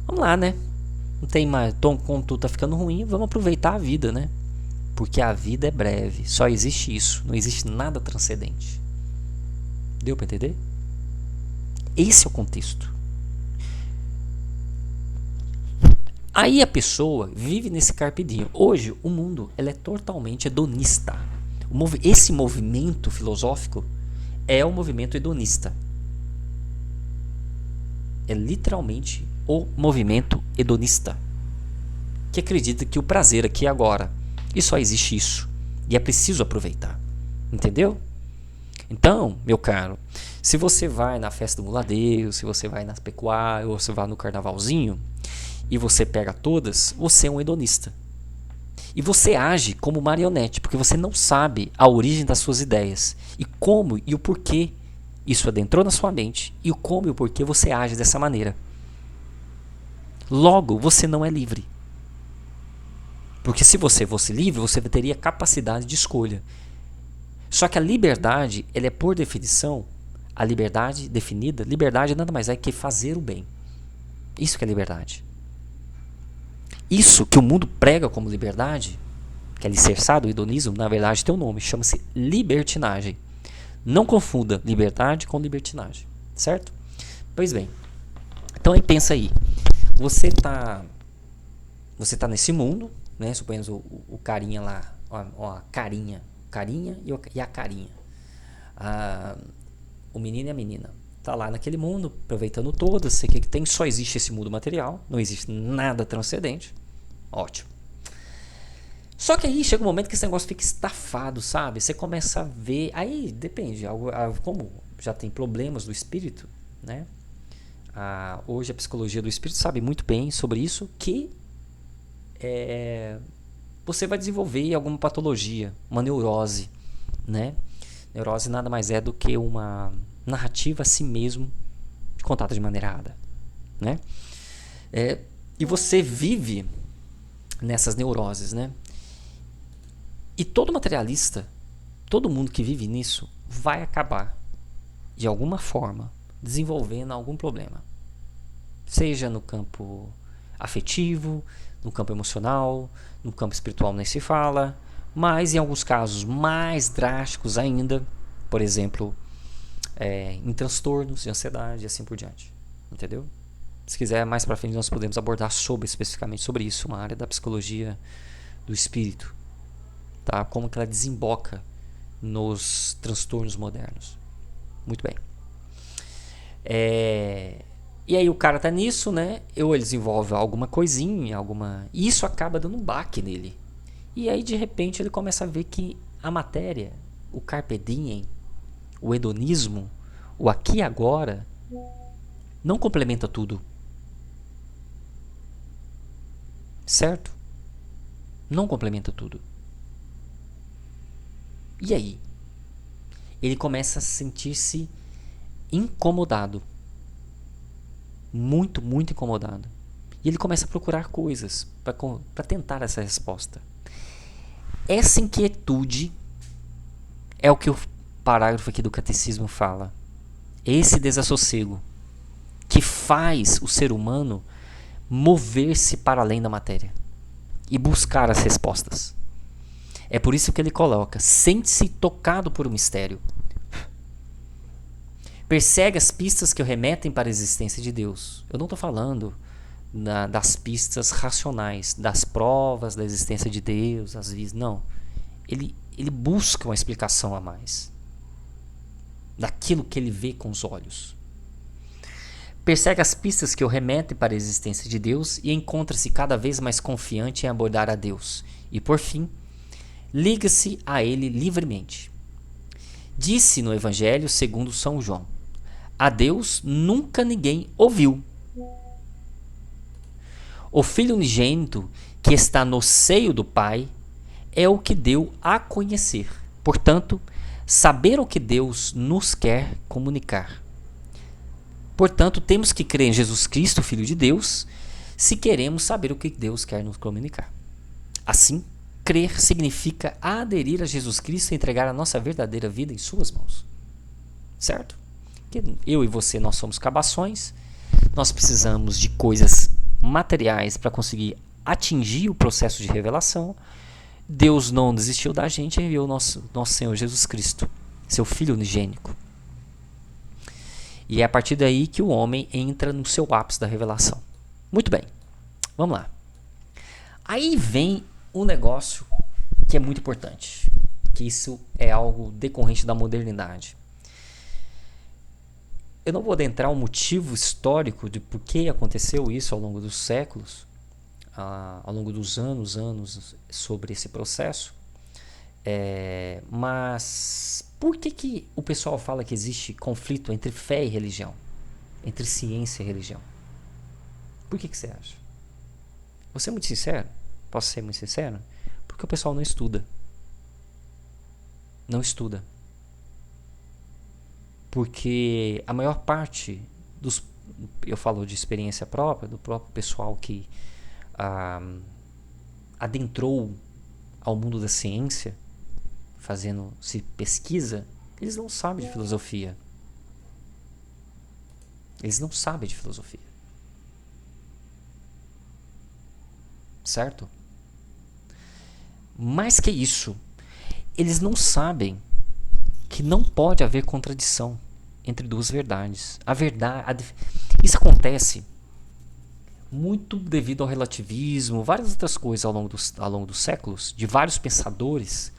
vamos lá, né? Não tem mais, como tudo está ficando ruim, vamos aproveitar a vida, né? Porque a vida é breve, só existe isso, não existe nada transcendente. Deu para entender? Esse é o contexto. Aí a pessoa vive nesse carpe diem. Hoje o mundo ele é totalmente hedonista. Esse movimento filosófico é um movimento hedonista. É literalmente o movimento hedonista, que acredita que o prazer aqui e agora, e só existe isso, e é preciso aproveitar. Entendeu? Então, meu caro, se você vai na festa do Muladeiro, se você vai nas pecuárias, ou você vai no carnavalzinho, e você pega todas, você é um hedonista. E você age como marionete, porque você não sabe a origem das suas ideias, e como e o porquê isso adentrou na sua mente, e o como e o porquê você age dessa maneira. Logo, você não é livre. Porque se você fosse livre, você teria capacidade de escolha. Só que a liberdade, ela é por definição, a liberdade definida, liberdade nada mais é que fazer o bem. Isso que é liberdade. Isso que o mundo prega como liberdade, que é alicerçado, o hedonismo, na verdade tem um nome, chama-se libertinagem. Não confunda liberdade com libertinagem, certo? Pois bem, então aí pensa aí, você tá nesse mundo, né? Suponhamos o carinha lá, ó, a carinha e a carinha. O menino e a menina. Tá lá naquele mundo, aproveitando todas, sei que tem, só existe esse mundo material, não existe nada transcendente. Ótimo. Só que aí chega um momento que esse negócio fica estafado, sabe? Você começa a ver, aí depende, como já tem problemas do espírito, né? Hoje a psicologia do espírito sabe muito bem sobre isso, que você vai desenvolver alguma patologia, uma neurose, né? Neurose nada mais é do que uma narrativa a si mesmo contada de maneira errada, né? E você vive nessas neuroses, né? E todo materialista, todo mundo que vive nisso, vai acabar, de alguma forma, desenvolvendo algum problema. Seja no campo afetivo, no campo emocional, no campo espiritual nem se fala, mas em alguns casos mais drásticos ainda, por exemplo, em transtornos de ansiedade e assim por diante. Entendeu? Se quiser, mais para frente nós podemos abordar especificamente sobre isso, uma área da psicologia do espírito. Tá? Como que ela desemboca nos transtornos modernos. Muito bem. E aí o cara tá nisso, né? Ou ele desenvolve alguma coisinha, e isso acaba dando um baque nele. E aí de repente ele começa a ver que a matéria, o carpe diem, o hedonismo, o aqui e agora, não complementa tudo. Certo? Não complementa tudo. E aí? Ele começa a sentir-se incomodado. Muito, muito incomodado. E ele começa a procurar coisas para tentar essa resposta. Essa inquietude é o que o parágrafo aqui do catecismo fala. Esse desassossego que faz o ser humano mover-se para além da matéria e buscar as respostas. É por isso que ele coloca: sente-se tocado por um mistério. Persegue as pistas que o remetem para a existência de Deus. Eu não estou falando das pistas racionais, das provas da existência de Deus, às vezes. Não. Ele busca uma explicação a mais daquilo que ele vê com os olhos. Persegue as pistas que o remetem para a existência de Deus e encontra-se cada vez mais confiante em abordar a Deus. E por fim, liga-se a ele livremente. Disse no Evangelho segundo São João: a Deus nunca ninguém ouviu. O Filho unigênito que está no seio do Pai é o que deu a conhecer. Portanto, saber o que Deus nos quer comunicar. Portanto, temos que crer em Jesus Cristo, Filho de Deus, se queremos saber o que Deus quer nos comunicar. Assim, crer significa aderir a Jesus Cristo e entregar a nossa verdadeira vida em suas mãos. Certo? Que eu e você, nós somos cabações, nós precisamos de coisas materiais para conseguir atingir o processo de revelação. Deus não desistiu da gente e enviou nosso Senhor Jesus Cristo, seu Filho unigênico. E é a partir daí que o homem entra no seu ápice da revelação. Muito bem, vamos lá. Aí vem um negócio que é muito importante, que isso é algo decorrente da modernidade. Eu não vou adentrar o motivo histórico de por que aconteceu isso ao longo dos séculos, ao longo dos anos sobre esse processo. Mas por que o pessoal fala que existe conflito entre fé e religião? Entre ciência e religião? Por que você acha? Vou ser muito sincero? Posso ser muito sincero? Porque o pessoal não estuda. Não estuda. Porque a maior parte eu falo de experiência própria, do próprio pessoal que adentrou ao mundo da ciência, fazendo-se pesquisa, eles não sabem de filosofia. Eles não sabem de filosofia. Certo? Mais que isso, eles não sabem que não pode haver contradição entre duas verdades. Isso acontece muito devido ao relativismo, várias outras coisas ao longo dos séculos, de vários pensadores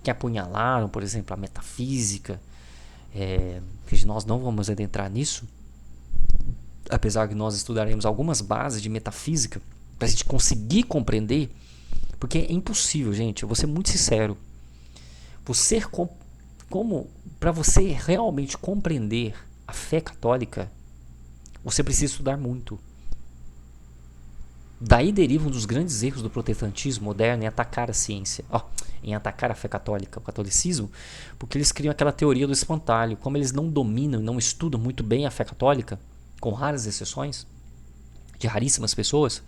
que apunhalaram, por exemplo, a metafísica, que nós não vamos adentrar nisso, apesar que nós estudaremos algumas bases de metafísica para a gente conseguir compreender, porque é impossível, gente, eu vou ser muito sincero, para você realmente compreender a fé católica, você precisa estudar muito. Daí deriva um dos grandes erros do protestantismo moderno em atacar a ciência, em atacar a fé católica, o catolicismo, porque eles criam aquela teoria do espantalho. Como eles não dominam, não estudam muito bem a fé católica, com raras exceções, de raríssimas pessoas,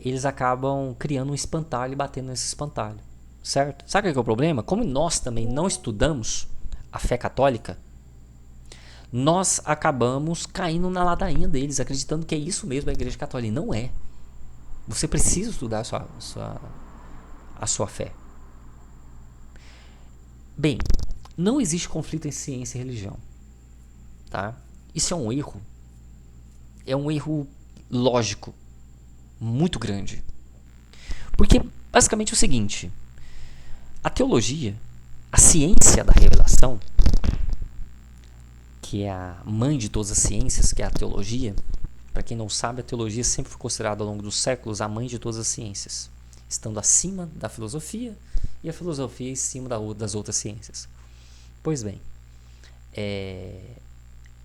eles acabam criando um espantalho e batendo nesse espantalho, certo? Sabe o que é o problema? Como nós também não estudamos a fé católica, nós acabamos caindo na ladainha deles, acreditando que é isso mesmo a Igreja Católica. E não é. Você precisa estudar a sua fé. Bem, não existe conflito em ciência e religião. Tá? Isso é um erro. É um erro lógico muito grande. Porque basicamente é o seguinte: a teologia, a ciência da revelação, que é a mãe de todas as ciências, que é a teologia. Para quem não sabe, a teologia sempre foi considerada ao longo dos séculos a mãe de todas as ciências, estando acima da filosofia e a filosofia em cima das outras ciências. Pois bem,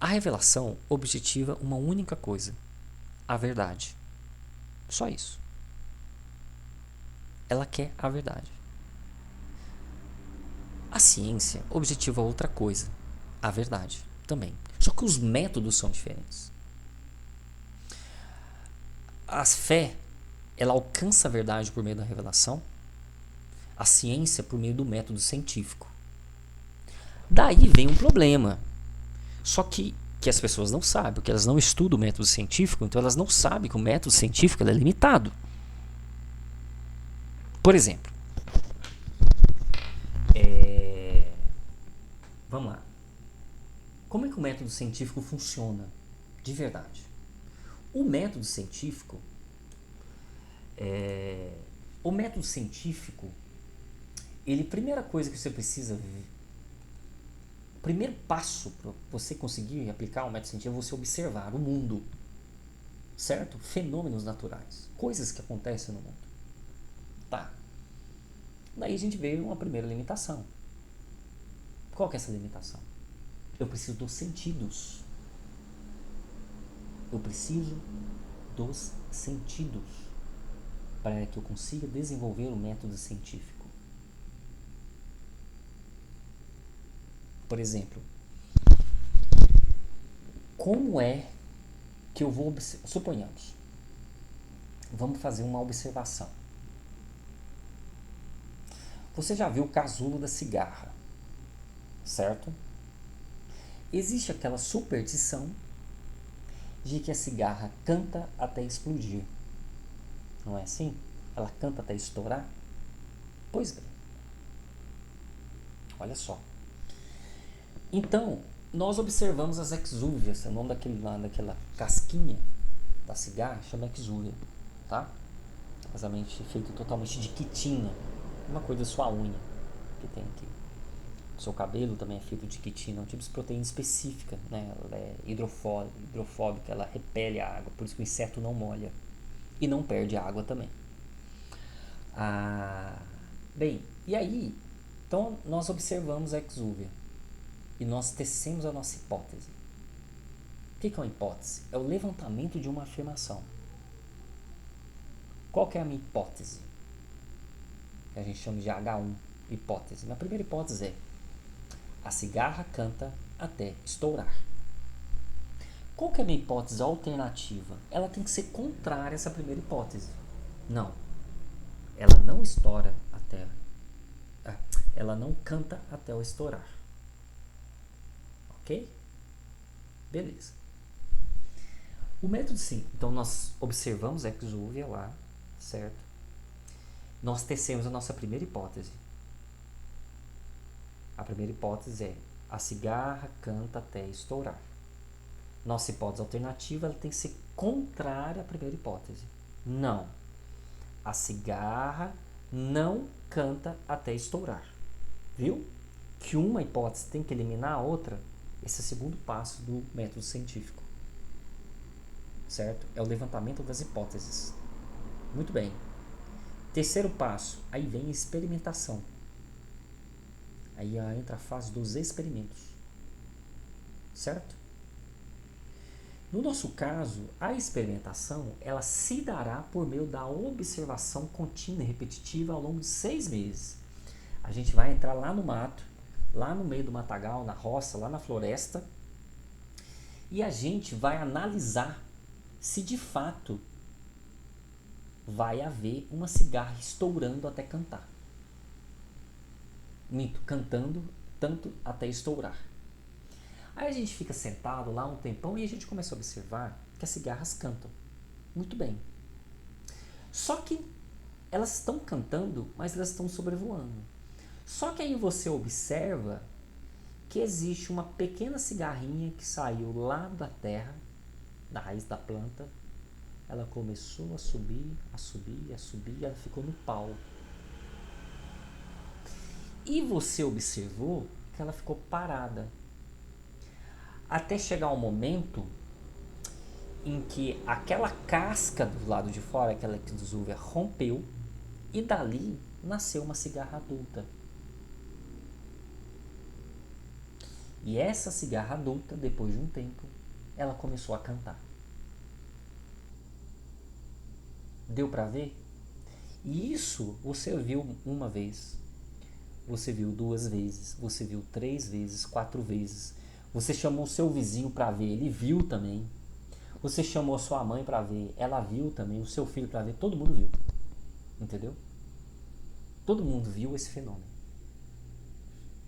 a revelação objetiva uma única coisa: a verdade. Só isso. Ela quer a verdade. A ciência objetiva outra coisa: a verdade também. Só que os métodos são diferentes. A fé, ela alcança a verdade por meio da revelação, a ciência por meio do método científico. Daí vem um problema. Só que as pessoas não sabem, porque elas não estudam o método científico, então elas não sabem que o método científico é limitado. Por exemplo, vamos lá. Como é que o método científico funciona de verdade? O método científico, primeira coisa que você precisa ver, o primeiro passo para você conseguir aplicar um método científico é você observar o mundo, certo? Fenômenos naturais, coisas que acontecem no mundo. Tá. Daí a gente vê uma primeira limitação. Qual que é essa limitação? Eu preciso dos sentidos. Eu preciso dos sentidos para que eu consiga desenvolver o método científico. Por exemplo, como é que eu vou... Suponhamos, vamos fazer uma observação. Você já viu o casulo da cigarra, certo? Existe aquela superstição de que a cigarra canta até explodir. Não é assim? Ela canta até estourar? Pois bem. Olha só. Então, nós observamos as exúvias, o nome daquela casquinha da cigarra chama exúvia, tá? Basicamente feito totalmente de quitina, uma coisa da sua unha que tem aqui. O seu cabelo também é feito de quitina, é um tipo de proteína específica, né? Ela é hidrofóbica, ela repele a água, por isso que o inseto não molha e não perde água também. Bem, e aí, então nós observamos a exúvia e nós tecemos a nossa hipótese. O que é uma hipótese? É o levantamento de uma afirmação. Qual que é a minha hipótese? A gente chama de H1, hipótese. A primeira hipótese é: a cigarra canta até estourar. Qual que é a minha hipótese alternativa? Ela tem que ser contrária a essa primeira hipótese. Não. Ela não estoura até... ela não canta até o estourar. Ok? Beleza. O método sim. Então nós observamos a exúvia lá, certo? Nós tecemos a nossa primeira hipótese. A primeira hipótese é: a cigarra canta até estourar. Nossa hipótese alternativa ela tem que ser contrária à primeira hipótese. Não. A cigarra não canta até estourar. Viu? Que uma hipótese tem que eliminar a outra. Esse é o segundo passo do método científico. Certo? É o levantamento das hipóteses. Muito bem. Terceiro passo. Aí vem a experimentação. Aí entra a fase dos experimentos. Certo? No nosso caso, a experimentação ela se dará por meio da observação contínua e repetitiva ao longo de 6 meses. A gente vai entrar lá no mato, lá no meio do matagal, na roça, lá na floresta, e a gente vai analisar se de fato vai haver uma cigarra estourando até cantar. Minto, cantando tanto até estourar. Aí a gente fica sentado lá um tempão e a gente começa a observar que as cigarras cantam. Muito bem. Só que elas estão cantando, mas elas estão sobrevoando. Só que aí você observa que existe uma pequena cigarrinha que saiu lá da terra, da raiz da planta. Ela começou a subir, a subir, a subir, e ela ficou no pau. E você observou que ela ficou parada. Até chegar um momento em que aquela casca do lado de fora, aquela exúvia, rompeu e dali nasceu uma cigarra adulta. E essa cigarra adulta, depois de um tempo, ela começou a cantar. Deu para ver? E isso você viu uma vez, você viu 2 vezes, você viu 3 vezes, 4 vezes. Você chamou o seu vizinho para ver, ele viu também. Você chamou a sua mãe para ver, ela viu também. O seu filho para ver, todo mundo viu. Entendeu? Todo mundo viu esse fenômeno.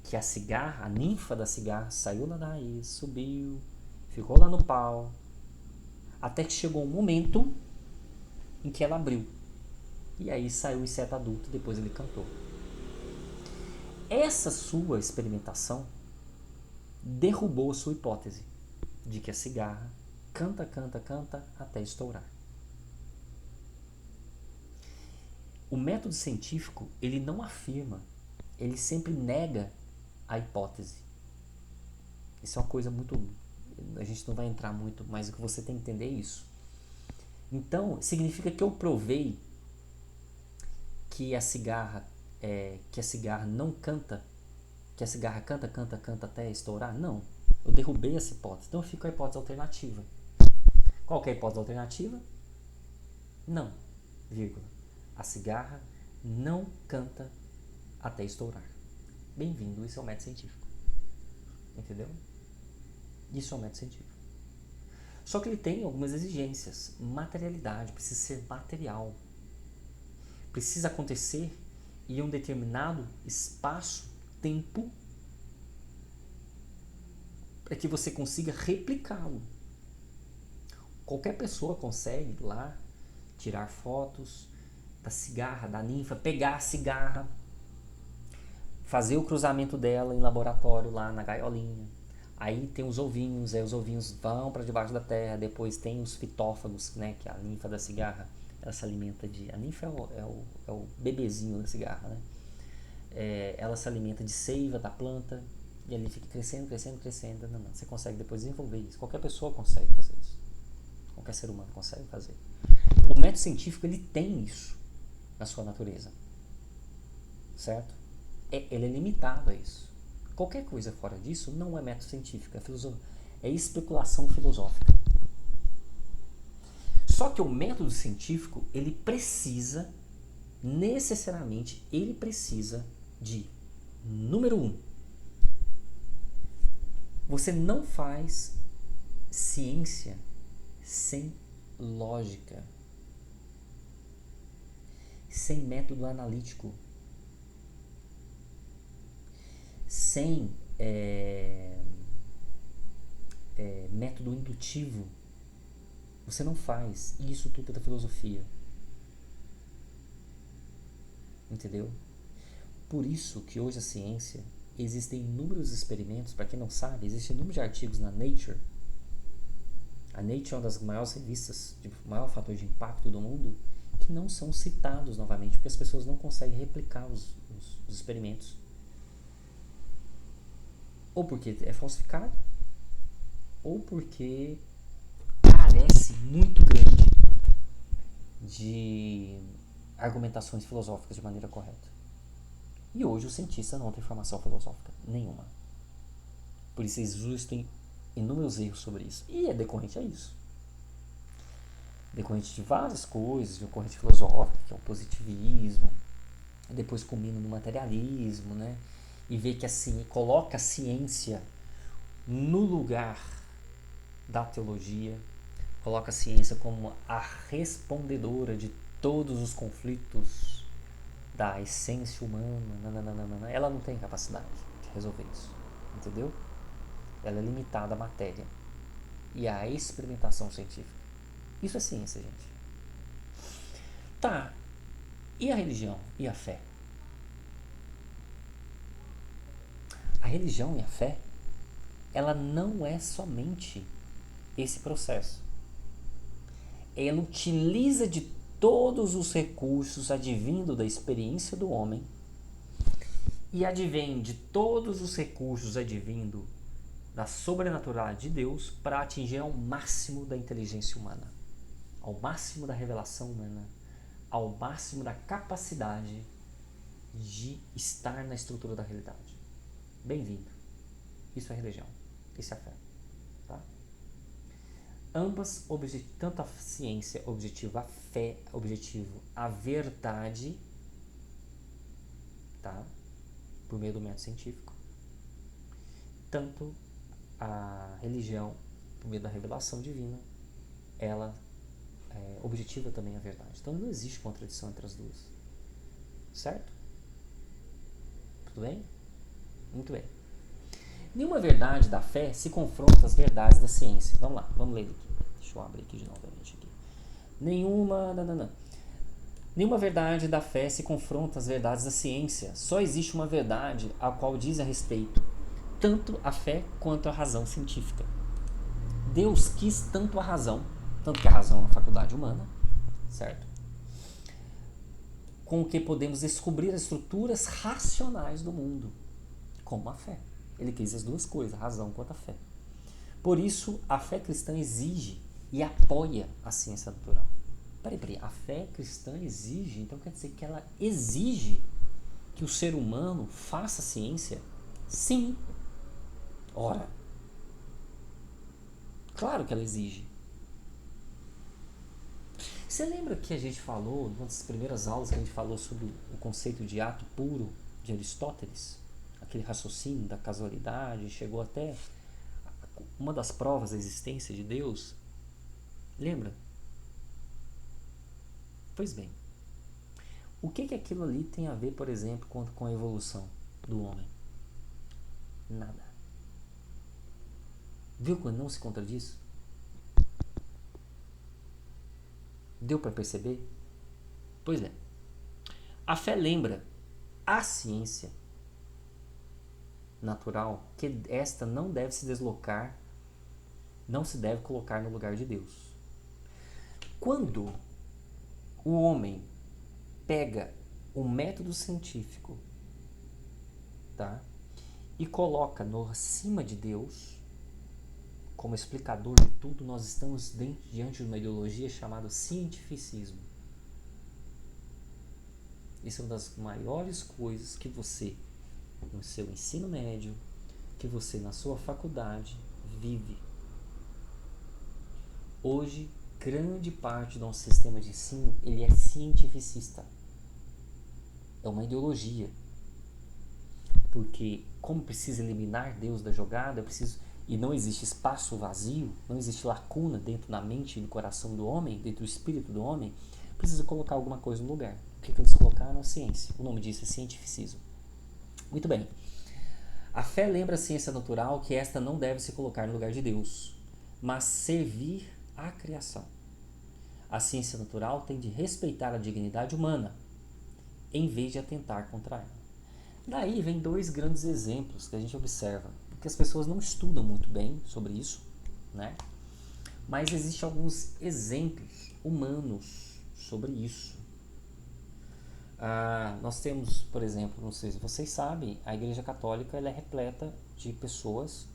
Que a cigarra, a ninfa da cigarra, saiu lá da raiz, subiu, ficou lá no pau, até que chegou um momento em que ela abriu. E aí saiu o inseto adulto, depois ele cantou. Essa sua experimentação derrubou a sua hipótese de que a cigarra canta, canta, canta até estourar. O método científico, ele não afirma, ele sempre nega a hipótese. Isso é uma coisa muito... A gente não vai entrar muito, mas o que você tem que entender é isso. Então, significa que eu provei que a cigarra não canta, que a cigarra canta, canta, canta até estourar? Não. Eu derrubei essa hipótese. Então eu fico com a hipótese alternativa. Qual que é a hipótese alternativa? Não, vírgula. A cigarra não canta até estourar. Bem-vindo, isso é o método científico. Entendeu? Isso é o método científico. Só que ele tem algumas exigências. Materialidade, precisa ser material. Precisa acontecer em um determinado espaço, tempo, para que você consiga replicá-lo. Qualquer pessoa consegue lá tirar fotos da cigarra, da ninfa, pegar a cigarra, fazer o cruzamento dela em laboratório lá na gaiolinha. Aí tem os ovinhos, aí os ovinhos vão para debaixo da terra, depois tem os fitófagos, né, que é a ninfa da cigarra, ela se alimenta de... A ninfa é o bebezinho da cigarra, né? Ela se alimenta de seiva da planta e ele fica crescendo, crescendo, crescendo. Não, você consegue depois desenvolver isso. Qualquer pessoa consegue fazer isso. Qualquer ser humano consegue fazer. O método científico, ele tem isso na sua natureza. Certo? Ele é limitado a isso. Qualquer coisa fora disso não é método científico, é especulação filosófica. Só que o método científico, ele precisa, necessariamente, ele precisa de, número 1, você não faz ciência sem lógica, sem método analítico, sem método indutivo, você não faz. E isso tudo é da filosofia. Entendeu? Por isso que hoje a ciência, existem inúmeros experimentos. Para quem não sabe, existem inúmeros artigos na Nature. A Nature é uma das maiores revistas de maior fator de impacto do mundo, que não são citados novamente, porque as pessoas não conseguem replicar os experimentos. Ou porque é falsificado, ou porque carece muito grande de argumentações filosóficas de maneira correta. E hoje o cientista não tem formação filosófica nenhuma. Por isso existem inúmeros erros sobre isso. E é decorrente a isso. Decorrente de várias coisas, de uma corrente filosófica, que é o positivismo, depois culmina no materialismo, né? E vê que assim, coloca a ciência no lugar da teologia, coloca a ciência como a respondedora de todos os conflitos da essência humana. Nananana. Ela não tem capacidade de resolver isso, entendeu? Ela é limitada à matéria e à experimentação científica. Isso é ciência, gente. Tá, e a religião e a fé? A religião e a fé, ela não é somente esse processo. Ela utiliza de todos os recursos advindo da experiência do homem e advém de todos os recursos advindo da sobrenaturalidade de Deus para atingir ao máximo da inteligência humana, ao máximo da revelação humana, ao máximo da capacidade de estar na estrutura da realidade. Bem-vindo. Isso é religião. Isso é fé. Tá? Ambas, tanto a ciência objetiva, a fé objetivo, a verdade, tá? Por meio do método científico, tanto a religião, por meio da revelação divina, ela objetiva também a verdade. Então não existe contradição entre as duas. Certo? Tudo bem? Muito bem. Nenhuma verdade da fé se confronta às verdades da ciência. Vamos lá, vamos ler aqui. Deixa eu abrir aqui de novamente. Nenhuma verdade da fé se confronta às verdades da ciência. Só existe uma verdade a qual diz a respeito tanto a fé quanto a razão científica. Deus quis tanto a razão, tanto que a razão é uma faculdade humana, certo? Com o que podemos descobrir as estruturas racionais do mundo, como a fé. Ele quis as duas coisas, a razão quanto a fé. Por isso, a fé cristã exige e apoia a ciência natural. Peraí, a fé cristã exige, então quer dizer que ela exige que o ser humano faça ciência? Sim. Ora, claro que ela exige. Você lembra que a gente falou, numa das primeiras aulas que a gente falou sobre o conceito de ato puro de Aristóteles? Aquele raciocínio da casualidade, chegou até uma das provas da existência de Deus. Lembra? Pois bem, o que aquilo ali tem a ver, por exemplo, com a evolução do homem? Nada. Viu quando não se contradiz? Deu para perceber? Pois é. A fé lembra a ciência natural que esta não deve se deslocar, não se deve colocar no lugar de Deus. Quando o homem pega o método científico, tá, e coloca no acima de Deus como explicador de tudo, nós estamos diante de uma ideologia chamada cientificismo. Isso é uma das maiores coisas que você, no seu ensino médio, que você na sua faculdade vive. Hoje, grande parte do nosso sistema de ensino, ele é cientificista. É uma ideologia. Porque como precisa eliminar Deus da jogada, eu preciso... e não existe espaço vazio, não existe lacuna dentro da mente e do coração do homem, dentro do espírito do homem, precisa colocar alguma coisa no lugar. O que eles colocaram? A ciência. O nome disso é cientificismo. Muito bem. A fé lembra a ciência natural que esta não deve se colocar no lugar de Deus, mas servir à criação. A ciência natural tem de respeitar a dignidade humana, em vez de atentar contra ela. Daí vem dois grandes exemplos que a gente observa, porque as pessoas não estudam muito bem sobre isso, né? Mas existem alguns exemplos humanos sobre isso. Nós temos, por exemplo, não sei se vocês sabem, a Igreja Católica ela é repleta de pessoas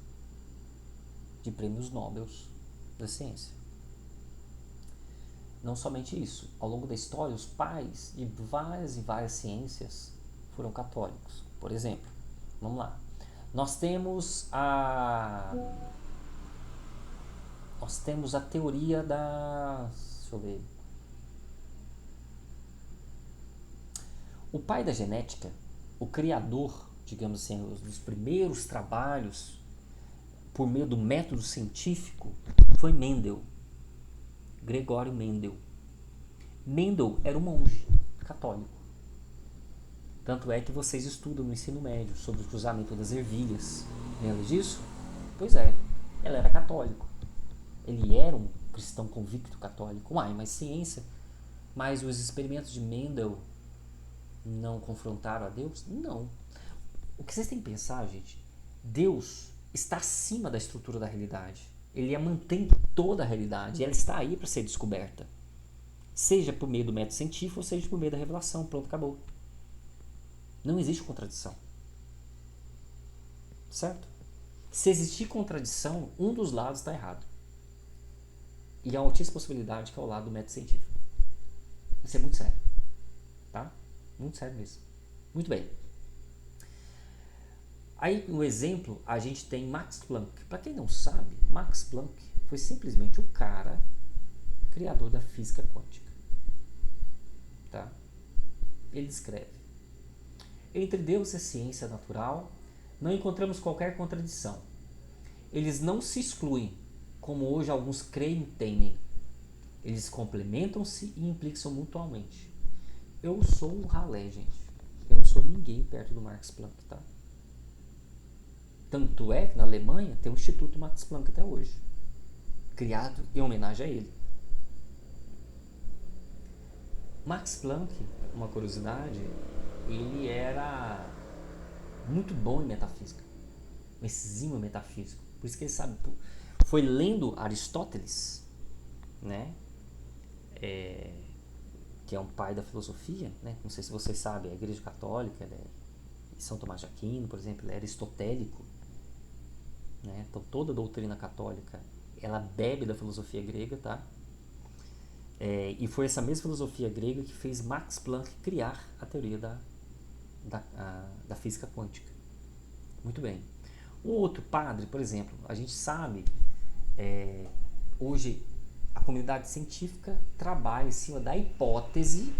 de prêmios Nobel da ciência. Não somente isso, ao longo da história, os pais de várias e várias ciências foram católicos. Por exemplo, vamos lá. Nós temos a teoria da... Deixa eu ver. O pai da genética, o criador, digamos assim, dos primeiros trabalhos por meio do método científico foi Mendel. Gregório Mendel. Mendel era um monge católico. Tanto é que vocês estudam no ensino médio sobre o cruzamento das ervilhas. Lembra disso? Pois é, ele era católico. Ele era um cristão convicto católico. Mas ciência? Mas os experimentos de Mendel não confrontaram a Deus? Não. O que vocês têm que pensar, gente, Deus está acima da estrutura da realidade. Ele mantém toda a realidade. E ela está aí para ser descoberta. Seja por meio do método científico ou seja por meio da revelação. Pronto, acabou. Não existe contradição. Certo? Se existir contradição, um dos lados está errado. E há altíssima possibilidade que é o lado do método científico. Isso é muito sério. Tá? Muito sério mesmo. Muito bem. Aí, no exemplo, a gente tem Max Planck. Para quem não sabe, Max Planck foi simplesmente o cara criador da física quântica. Tá? Ele escreve: entre Deus e a ciência natural, não encontramos qualquer contradição. Eles não se excluem, como hoje alguns creem e temem. Eles complementam-se e implicam mutuamente. Eu sou um ralé, gente. Eu não sou ninguém perto do Max Planck, tá? Tanto é que na Alemanha tem o Instituto Max Planck até hoje, criado em homenagem a ele. Max Planck, uma curiosidade, ele era muito bom em metafísica, um exímio metafísico. Por isso que ele sabe, foi lendo Aristóteles, né? Que é um pai da filosofia, né? Não sei se vocês sabem, a Igreja Católica, São Tomás de Aquino, por exemplo, ele é aristotélico, né? Então toda a doutrina católica ela bebe da filosofia grega, tá? E foi essa mesma filosofia grega que fez Max Planck criar a teoria da física quântica. Muito bem. Um outro padre, por exemplo, a gente sabe, hoje a comunidade científica trabalha em cima da hipótese,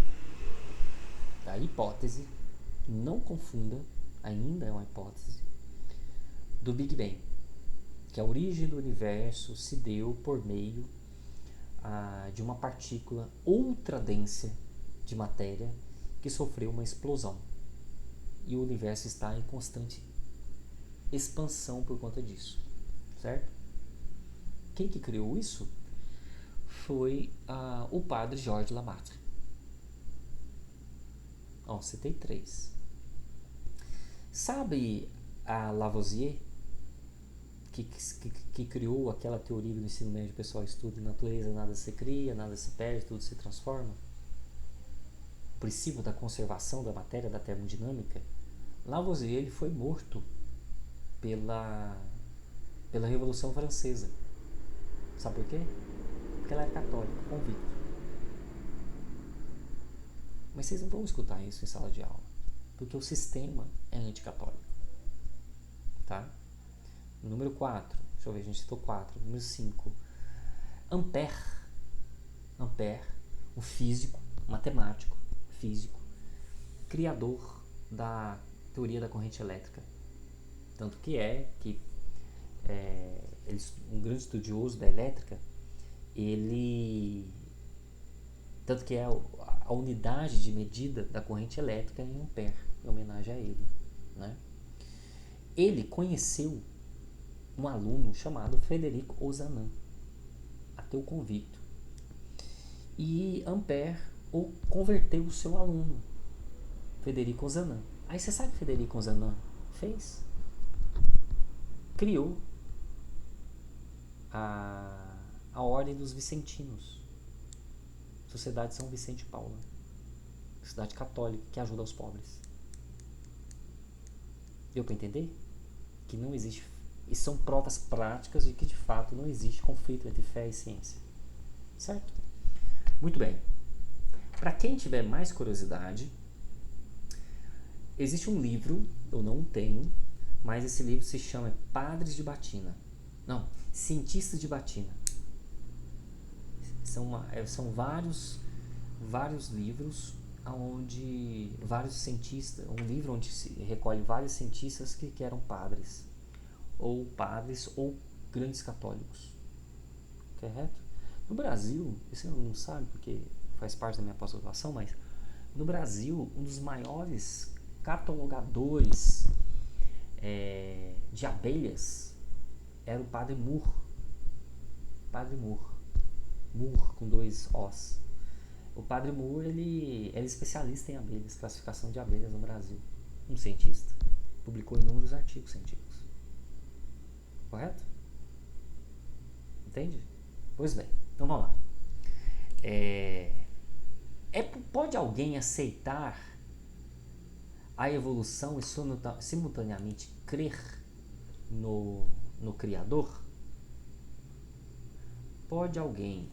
não confunda, ainda é uma hipótese, do Big Bang, que a origem do universo se deu por meio de uma partícula ultra densa de matéria que sofreu uma explosão. E o universo está em constante expansão por conta disso, certo? Quem que criou isso foi o padre Georges Lamaitre. Citei 3. Sabe a Lavoisier, que criou aquela teoria do ensino médio, o pessoal estuda natureza, nada se cria, nada se perde, tudo se transforma? O princípio da conservação da matéria, da termodinâmica. Lavoisier ele foi morto pela Revolução Francesa. Sabe por quê? Porque ela era católica, convicto. Mas vocês não vão escutar isso em sala de aula, porque o sistema é anticatólico. Tá? Número 4. Deixa eu ver, a gente citou 4. Número 5. Ampère, um físico, matemático, físico, criador da teoria da corrente elétrica. Tanto que um grande estudioso da elétrica, tanto que é a unidade de medida da corrente elétrica em ampere, em homenagem a ele, né? Ele conheceu um aluno chamado Frederico Ozanam, ateu convicto, e Ampère converteu o seu aluno, Frederico Ozanam. Aí você sabe o que Frederico Ozanam fez? Criou a Ordem dos Vicentinos, Sociedade São Vicente de Paula, sociedade católica que ajuda os pobres. Deu para entender? Que não existe, e são provas práticas de que de fato não existe conflito entre fé e ciência, certo? Muito bem. Para quem tiver mais curiosidade, existe um livro, eu não tenho, mas esse livro se chama Padres de Batina. Não, Cientistas de Batina. São vários livros onde vários cientistas, um livro onde se recolhe vários cientistas que eram padres ou grandes católicos. Correto? No Brasil, você não sabe porque faz parte da minha pós-graduação, mas no Brasil, um dos maiores catalogadores de abelhas era o Padre Moore. Padre Moore. Moore com 2 Os. O Padre Moore, ele era especialista em abelhas, classificação de abelhas no Brasil. Um cientista. Publicou inúmeros artigos científicos. Correto? Entende? Pois bem, então vamos lá. Pode alguém aceitar a evolução e simultaneamente crer no Criador? Pode alguém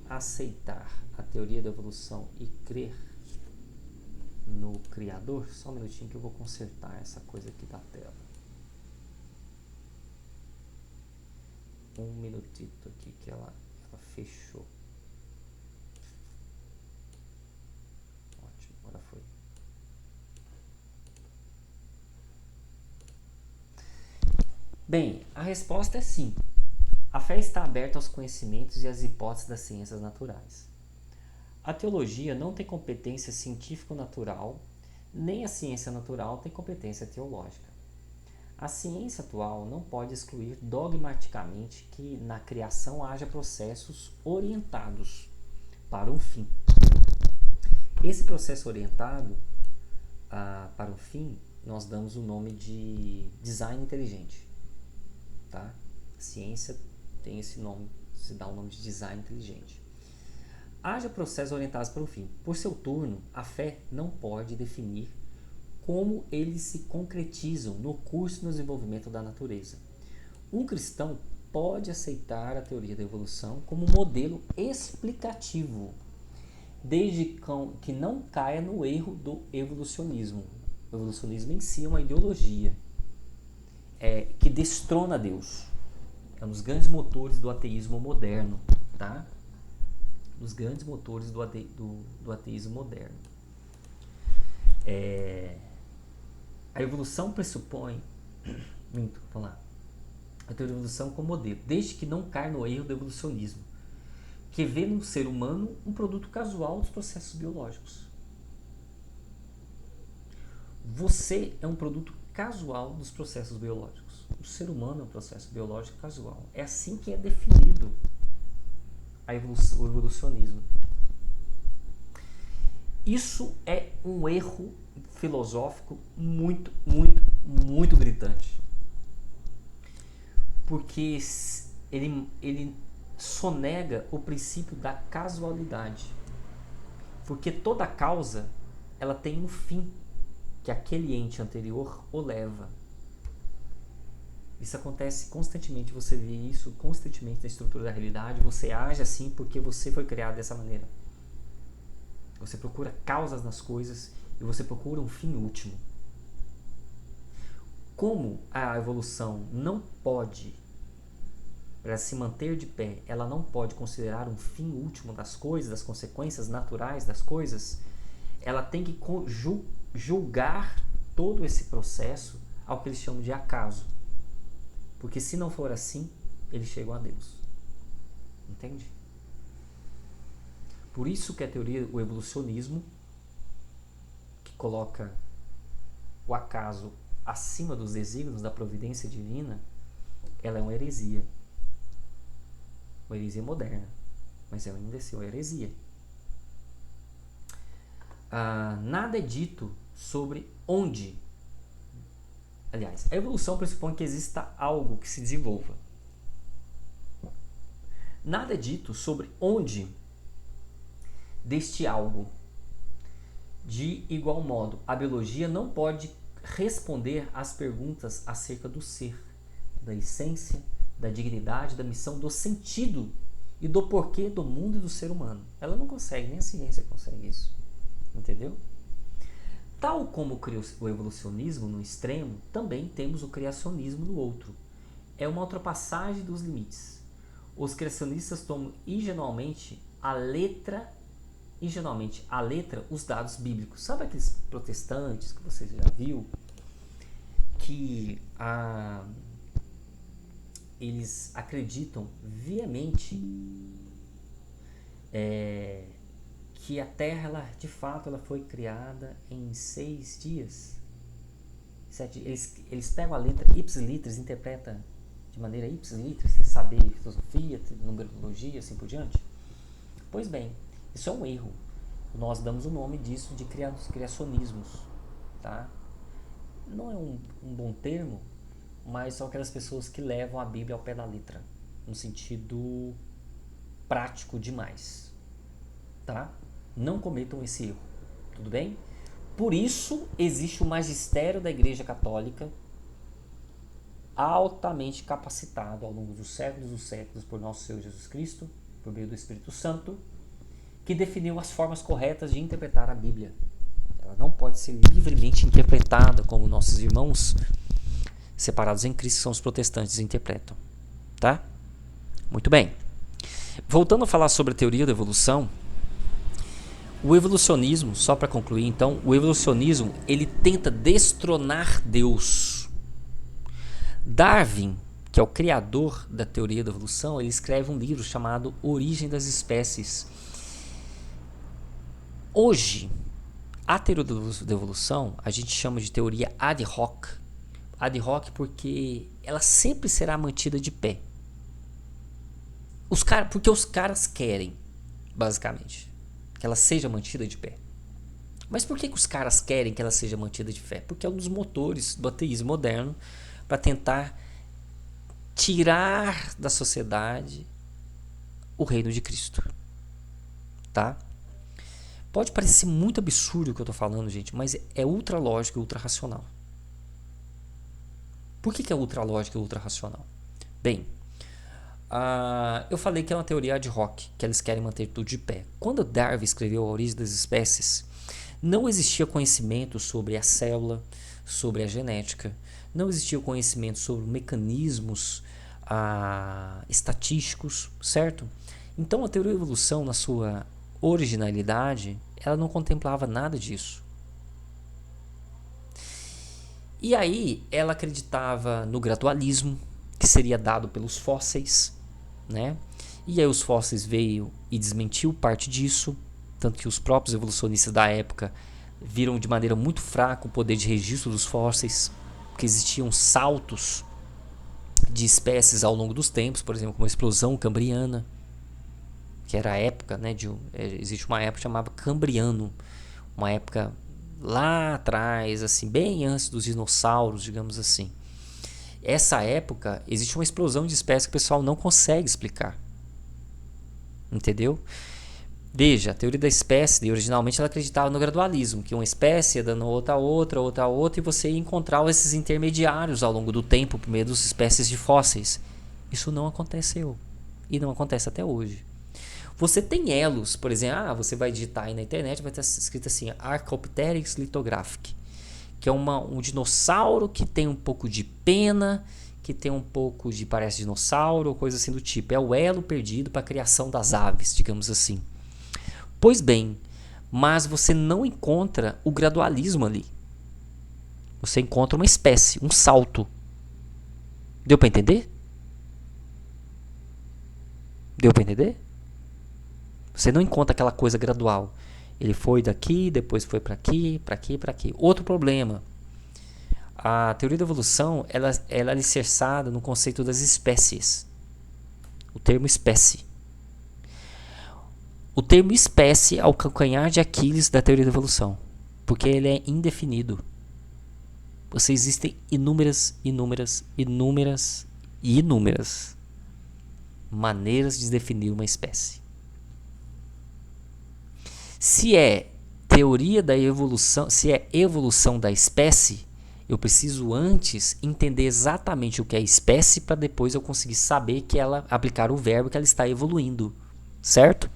aceitar a teoria da evolução e crer no Criador? Só um minutinho que eu vou consertar essa coisa aqui da tela. Um minutito aqui que ela fechou. Ótimo, agora foi. Bem, a resposta é sim. A fé está aberta aos conhecimentos e às hipóteses das ciências naturais. A teologia não tem competência científico-natural, nem a ciência natural tem competência teológica. A ciência atual não pode excluir dogmaticamente que na criação haja processos orientados para um fim. Esse processo orientado para um fim, nós damos o nome de design inteligente. Tá? A ciência tem esse nome, se dá o nome de design inteligente. Haja processos orientados para o fim. Por seu turno, a fé não pode definir como eles se concretizam no curso e no desenvolvimento da natureza. Um cristão pode aceitar a teoria da evolução como modelo explicativo, desde que não caia no erro do evolucionismo. O evolucionismo em si é uma ideologia que destrona Deus. É um dos grandes motores do ateísmo moderno, tá? Dos grandes motores do ateísmo moderno. A evolução pressupõe, vamos lá, a teoria da evolução como modelo, desde que não caia no erro do evolucionismo, que vê no ser humano um produto casual dos processos biológicos. Você é um produto casual dos processos biológicos. O ser humano é um processo biológico casual. É assim que é definido o evolucionismo. Isso é um erro filosófico muito, muito, muito gritante. Porque ele sonega o princípio da casualidade. Porque toda causa ela tem um fim que aquele ente anterior o leva. Isso acontece constantemente, você vê isso constantemente na estrutura da realidade, você age assim porque você foi criado dessa maneira. Você procura causas nas coisas e você procura um fim último. Como a evolução não pode, para se manter de pé, ela não pode considerar um fim último das coisas, das consequências naturais das coisas, ela tem que julgar todo esse processo ao que eles chamam de acaso. Porque se não for assim, eles chegam a Deus. Entende? Por isso que a teoria, o evolucionismo, que coloca o acaso acima dos desígnios da providência divina, ela é uma heresia. Uma heresia moderna. Mas ela ainda é uma heresia. Nada é dito sobre onde. Aliás, a evolução pressupõe que exista algo que se desenvolva. Nada é dito sobre onde deste algo. De igual modo, a biologia não pode responder às perguntas acerca do ser, da essência, da dignidade, da missão, do sentido e do porquê do mundo e do ser humano. Ela não consegue, nem a ciência consegue isso. Entendeu? Tal como o evolucionismo no extremo, também temos o criacionismo no outro. É uma ultrapassagem dos limites. Os criacionistas tomam ingenuamente a letra os dados bíblicos. Sabe aqueles protestantes que você já viu? Que eles acreditam veemente que a Terra, ela, de fato, ela foi criada em 6 dias. Eles pegam a letra ipsis-literis, interpretam de maneira ipsis-literis, sem saber filosofia, numerologia, assim por diante. Pois bem, isso é um erro. Nós damos o nome disso de criacionismos. Tá? Não é um bom termo, mas são aquelas pessoas que levam a Bíblia ao pé da letra, no sentido prático demais. Tá? Não cometam esse erro, tudo bem? Por isso existe o magistério da Igreja Católica, altamente capacitado ao longo dos séculos por nosso Senhor Jesus Cristo, por meio do Espírito Santo, que definiu as formas corretas de interpretar a Bíblia. Ela não pode ser livremente interpretada como nossos irmãos separados em Cristo, que são os protestantes, interpretam. Tá? Muito bem. Voltando a falar sobre a teoria da evolução, o evolucionismo, só para concluir então, o evolucionismo ele tenta destronar Deus. Darwin, que é o criador da teoria da evolução, ele escreve um livro chamado Origem das Espécies. Hoje, a teoria da evolução a gente chama de teoria ad hoc. Ad hoc porque ela sempre será mantida de pé. Porque os caras querem, basicamente, que ela seja mantida de pé. Mas por que os caras querem que ela seja mantida de pé? Porque é um dos motores do ateísmo moderno para tentar tirar da sociedade o reino de Cristo. Tá? Pode parecer muito absurdo o que eu estou falando, gente, mas é ultra lógico e ultra racional. Por que é ultra lógico e ultra racional? Bem, eu falei que é uma teoria ad hoc, que eles querem manter tudo de pé. Quando Darwin escreveu A Origem das Espécies, não existia conhecimento sobre a célula, sobre a genética, não existia conhecimento sobre mecanismos estatísticos, certo? Então a teoria da evolução, na sua originalidade, ela não contemplava nada disso. E aí ela acreditava no gradualismo, que seria dado pelos fósseis, né? E aí os fósseis veio e desmentiu parte disso, tanto que os próprios evolucionistas da época viram de maneira muito fraca o poder de registro dos fósseis, porque existiam saltos de espécies ao longo dos tempos, por exemplo, como a explosão cambriana, que era a época, né, existe uma época chamada Cambriano, uma época lá atrás, assim, bem antes dos dinossauros, digamos assim. Essa época existe uma explosão de espécies que o pessoal não consegue explicar. Entendeu? Veja, a teoria da espécie, originalmente ela acreditava no gradualismo, que uma espécie ia dando outra, e você ia encontrar esses intermediários ao longo do tempo, por meio das espécies de fósseis. Isso não aconteceu. E não acontece até hoje. Você tem elos, por exemplo, você vai digitar aí na internet, vai estar escrito assim, Archaeopteryx lithographic, que é um dinossauro que tem um pouco de pena, que tem um pouco de, parece dinossauro, ou coisa assim do tipo. É o elo perdido para a criação das aves, digamos assim. Pois bem, mas você não encontra o gradualismo ali. Você encontra uma espécie, um salto. Deu para entender? Deu para entender? Você não encontra aquela coisa gradual. Ele foi daqui, depois foi para aqui, para aqui, para aqui. Outro problema. A teoria da evolução ela é alicerçada no conceito das espécies. O termo espécie. O termo espécie é o calcanhar de Aquiles da teoria da evolução. Porque ele é indefinido. Existem inúmeras maneiras de definir uma espécie. Se é teoria da evolução, se é evolução da espécie, eu preciso antes entender exatamente o que é espécie para depois eu conseguir saber que ela aplicar o verbo que ela está evoluindo, certo?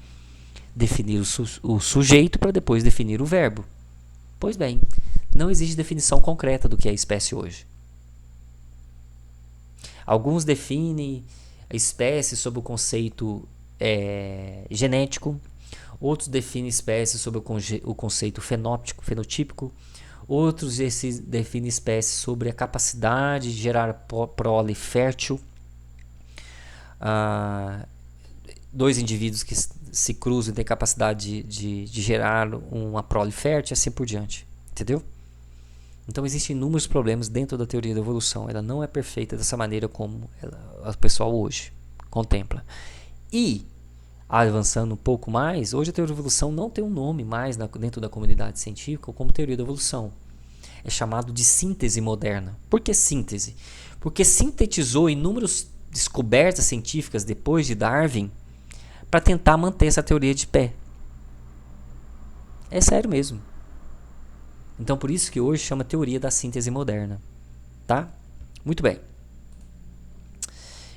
Definir o sujeito para depois definir o verbo. Pois bem, não existe definição concreta do que é espécie hoje. Alguns definem a espécie sob o conceito genético, outros definem espécie sob o conceito fenotípico, outros definem espécie sobre a capacidade de gerar prole fértil. Dois indivíduos que se cruzam têm capacidade de gerar uma prole fértil e assim por diante. Entendeu? Então existem inúmeros problemas dentro da teoria da evolução. Ela não é perfeita dessa maneira como o pessoal hoje contempla. E, avançando um pouco mais, hoje a teoria da evolução não tem um nome mais dentro da comunidade científica como teoria da evolução. É chamado de síntese moderna. Por que síntese? Porque sintetizou inúmeras descobertas científicas depois de Darwin para tentar manter essa teoria de pé. É sério mesmo. Então por isso que hoje chama teoria da síntese moderna. Tá? Muito bem.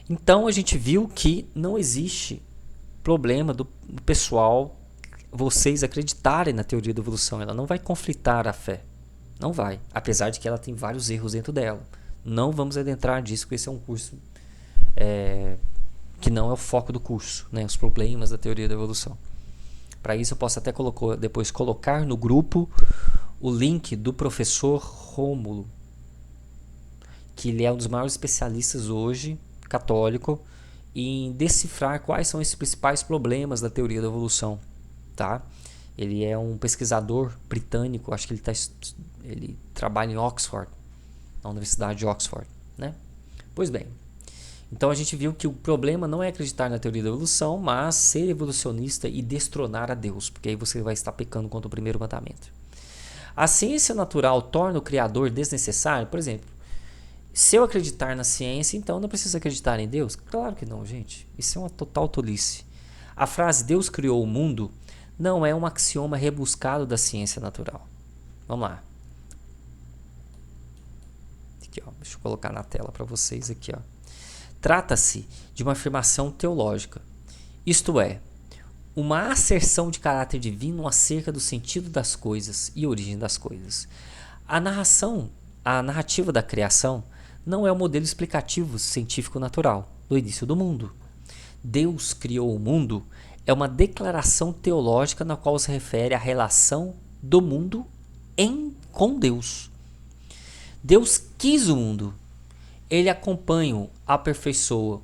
Então a gente viu que não existe problema do pessoal, vocês acreditarem na teoria da evolução. Ela não vai conflitar a fé. Não vai. Apesar de que ela tem vários erros dentro dela. Não vamos adentrar disso, porque esse é um curso que não é o foco do curso, né? Os problemas da teoria da evolução. Para isso eu posso até depois colocar no grupo o link do professor Rômulo, que ele é um dos maiores especialistas hoje, católico, em decifrar quais são esses principais problemas da teoria da evolução. Tá? Ele é um pesquisador britânico, acho que ele trabalha em Oxford, na Universidade de Oxford. Né? Pois bem, então a gente viu que o problema não é acreditar na teoria da evolução, mas ser evolucionista e destronar a Deus, porque aí você vai estar pecando contra o primeiro mandamento. A ciência natural torna o Criador desnecessário? Por exemplo, se eu acreditar na ciência, então não preciso acreditar em Deus? Claro que não, gente. Isso é uma total tolice. A frase Deus criou o mundo não é um axioma rebuscado da ciência natural. Vamos lá. Aqui, ó. Deixa eu colocar na tela para vocês aqui, ó. Trata-se de uma afirmação teológica, isto é, uma asserção de caráter divino acerca do sentido das coisas e origem das coisas. A narrativa da criação não é o modelo explicativo científico natural do início do mundo. Deus criou o mundo é uma declaração teológica na qual se refere à relação do mundo com Deus. Deus quis o mundo. Ele acompanha, aperfeiçoa.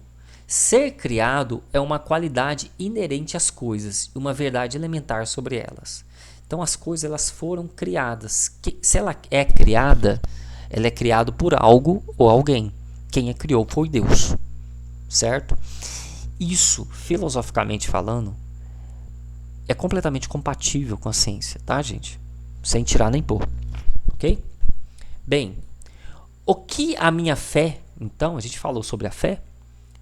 Ser criado é uma qualidade inerente às coisas e uma verdade elementar sobre elas. Então as coisas elas foram criadas. Se ela é criada, ela é criada por algo ou alguém. Quem a criou foi Deus. Certo? Isso, filosoficamente falando, é completamente compatível com a ciência, tá, gente? Sem tirar nem pôr. Ok? Bem, o que a minha fé, então, a gente falou sobre a fé,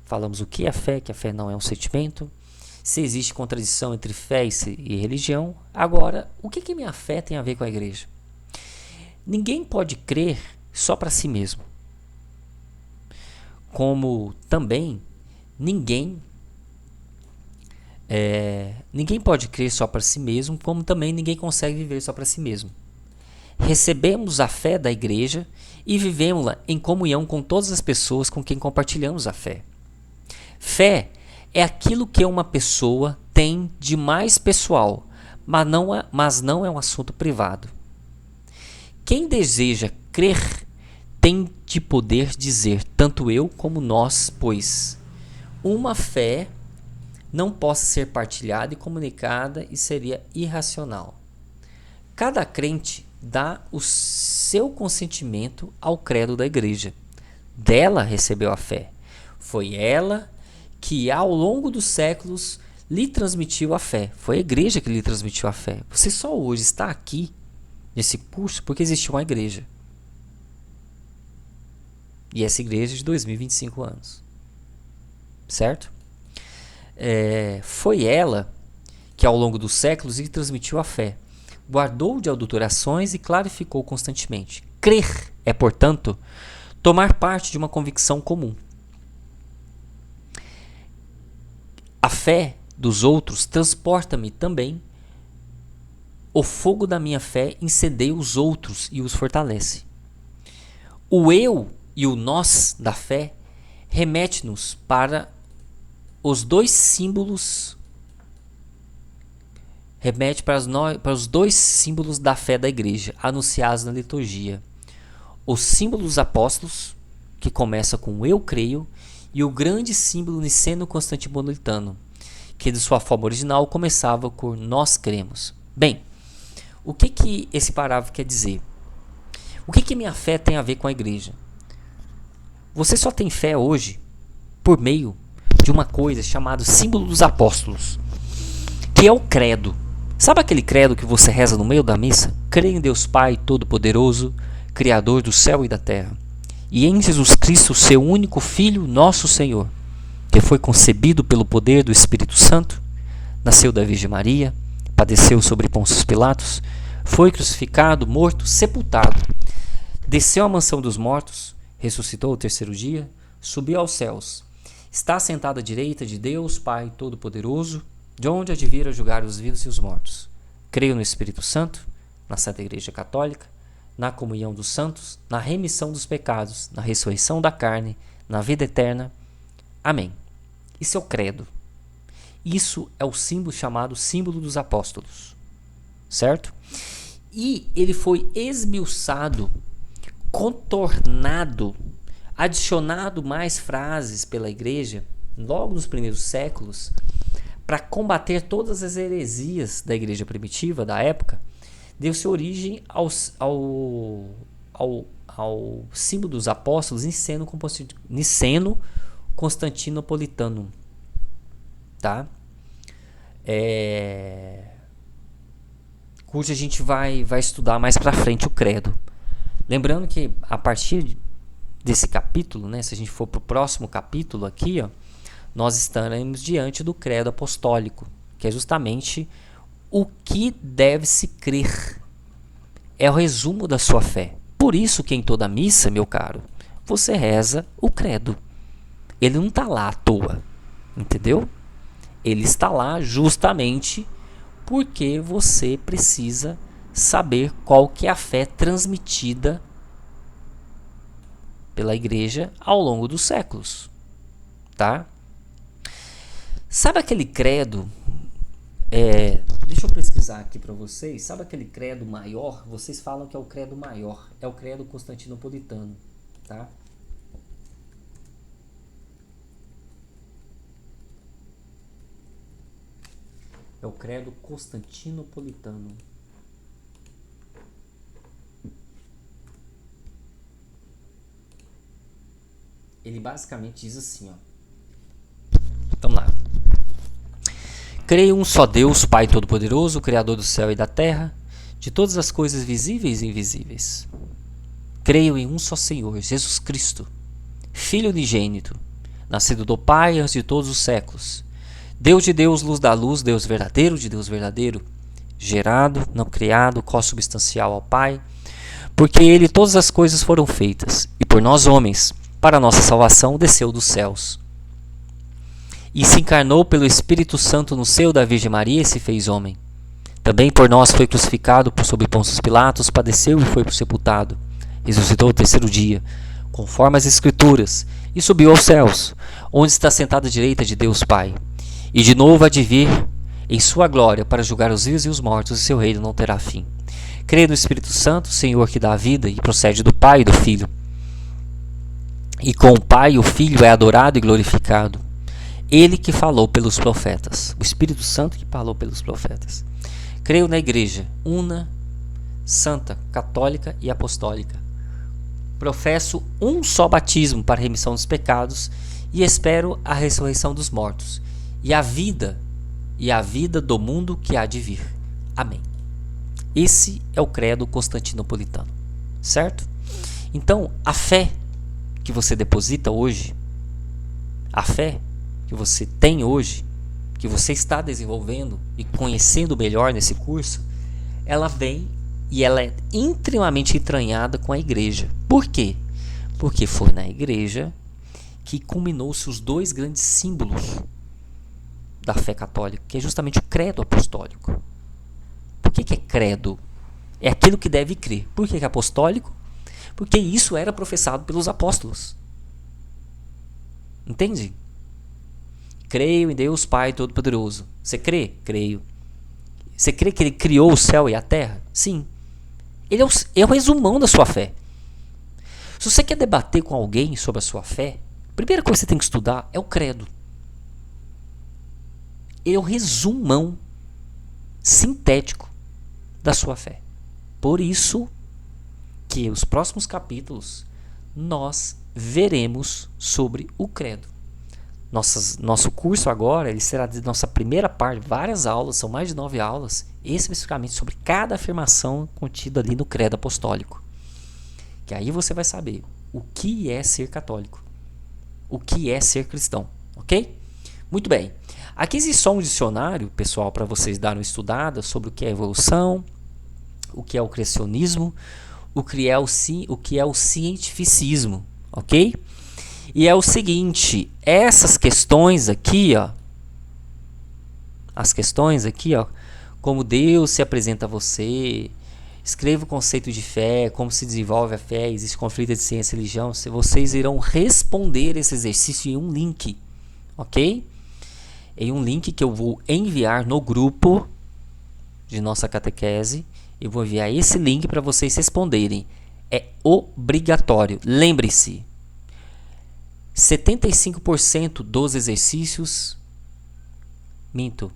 falamos o que é fé, que a fé não é um sentimento, se existe contradição entre fé e religião. Agora, o que minha fé tem a ver com a igreja? Ninguém pode crer só para si mesmo. Como também ninguém pode crer só para si mesmo, como também ninguém consegue viver só para si mesmo. Recebemos a fé da igreja e vivemos-la em comunhão com todas as pessoas com quem compartilhamos a fé. Fé é aquilo que uma pessoa tem de mais pessoal, mas não é um assunto privado. Quem deseja crer tem de poder dizer, tanto eu como nós, pois uma fé não possa ser partilhada e comunicada e seria irracional. Cada crente dá o seu consentimento ao credo da igreja. Dela recebeu a fé. Foi ela que ao longo dos séculos lhe transmitiu a fé. Foi a igreja que lhe transmitiu a fé. Você só hoje está aqui nesse curso porque existiu uma igreja. E essa igreja é de 2025 anos. Certo? Foi ela que ao longo dos séculos lhe transmitiu a fé. Guardou de adulterações e clarificou constantemente. Crer é, portanto, tomar parte de uma convicção comum. A fé dos outros transporta-me também. O fogo da minha fé incendeia os outros e os fortalece. O eu e o nós da fé remete-nos para os dois símbolos. Remete para os dois símbolos da fé da igreja, anunciados na liturgia. O símbolo dos apóstolos, que começa com eu creio, e o grande símbolo niceno-constantinopolitano, que de sua forma original começava com nós cremos. Bem, o que esse parágrafo quer dizer? O que minha fé tem a ver com a igreja? Você só tem fé hoje por meio de uma coisa chamada símbolo dos apóstolos, que é o credo. Sabe aquele credo que você reza no meio da missa? Creio em Deus Pai Todo-Poderoso, Criador do céu e da terra, e em Jesus Cristo, seu único Filho, nosso Senhor, que foi concebido pelo poder do Espírito Santo, nasceu da Virgem Maria, padeceu sobre Pôncio Pilatos, foi crucificado, morto, sepultado, desceu à mansão dos mortos, ressuscitou ao terceiro dia, subiu aos céus, está sentado à direita de Deus Pai Todo-Poderoso, de onde há de vir a julgar os vivos e os mortos. Creio no Espírito Santo, na Santa Igreja Católica, na comunhão dos santos, na remissão dos pecados, na ressurreição da carne, na vida eterna. Amém. Isso é o credo. Isso é o símbolo chamado símbolo dos apóstolos. Certo? E ele foi esmiuçado, contornado, adicionado mais frases pela igreja, logo nos primeiros séculos, para combater todas as heresias da igreja primitiva da época. Deu-se origem ao símbolo dos apóstolos niceno-constantinopolitano. Tá? Cujo a gente vai estudar mais para frente o credo. Lembrando que a partir desse capítulo, né, se a gente for para o próximo capítulo aqui, ó, nós estaremos diante do credo apostólico, que é justamente o que deve se crer. É o resumo da sua fé. Por isso que em toda missa, meu caro, você reza o credo. Ele não está lá à toa, entendeu? Ele está lá justamente porque você precisa saber qual que é a fé transmitida pela igreja ao longo dos séculos, tá? Sabe aquele credo? Deixa eu pesquisar aqui para vocês. Sabe aquele credo maior? Vocês falam que é o credo maior. É o credo constantinopolitano, tá? É o credo constantinopolitano. Ele basicamente diz assim, ó. Vamos lá. Creio um só Deus, Pai Todo-Poderoso, Criador do céu e da terra, de todas as coisas visíveis e invisíveis. Creio em um só Senhor, Jesus Cristo, Filho unigênito, nascido do Pai antes de todos os séculos, Deus de Deus, luz da luz, Deus verdadeiro de Deus verdadeiro, gerado, não criado, consubstancial ao Pai, porque ele todas as coisas foram feitas, e por nós homens, para a nossa salvação, desceu dos céus. E se encarnou pelo Espírito Santo no seio da Virgem Maria e se fez homem. Também por nós foi crucificado sob Pôncio Pilatos, padeceu e foi sepultado. Ressuscitou o terceiro dia, conforme as Escrituras, e subiu aos céus, onde está sentado à direita de Deus Pai. E de novo há de vir em sua glória para julgar os vivos e os mortos, e seu reino não terá fim. Creio no Espírito Santo, Senhor que dá a vida e procede do Pai e do Filho, e com o Pai o Filho é adorado e glorificado. Ele que falou pelos profetas, o Espírito Santo que falou pelos profetas. Creio na Igreja una, santa, católica e apostólica. Professo um só batismo para a remissão dos pecados e espero a ressurreição dos mortos e a vida do mundo que há de vir. Amém. Esse é o credo constantinopolitano, certo? Então, a fé que você deposita hoje, a fé que você tem hoje, que você está desenvolvendo e conhecendo melhor nesse curso, ela vem e ela é intimamente entranhada com a igreja. Por quê? Porque foi na igreja que culminou-se os dois grandes símbolos da fé católica, que é justamente o credo apostólico. Por que é credo? É aquilo que deve crer. Por que é apostólico? Porque isso era professado pelos apóstolos. Entende? Creio em Deus Pai Todo-Poderoso. Você crê? Creio. Você crê que Ele criou o céu e a terra? Sim. Ele é o resumão da sua fé. Se você quer debater com alguém sobre a sua fé, a primeira coisa que você tem que estudar é o credo. Ele é o resumão sintético da sua fé. Por isso que os próximos capítulos nós veremos sobre o credo. Nosso curso agora ele será de nossa primeira parte, várias aulas, são mais de 9 aulas, especificamente sobre cada afirmação contida ali no credo apostólico. Que aí você vai saber o que é ser católico, o que é ser cristão, ok? Muito bem. Aqui existe só um dicionário, pessoal, para vocês darem uma estudada sobre o que é evolução, o que é o criacionismo, o que é o cientificismo, ok? E é o seguinte, essas questões aqui, ó, como Deus se apresenta a você, escreva o conceito de fé, como se desenvolve a fé, existe conflito de ciência e religião, vocês irão responder esse exercício em um link, ok? Em um link que eu vou enviar no grupo de nossa catequese, eu vou enviar esse link para vocês responderem. É obrigatório. Lembre-se, 75% dos exercícios... Minto.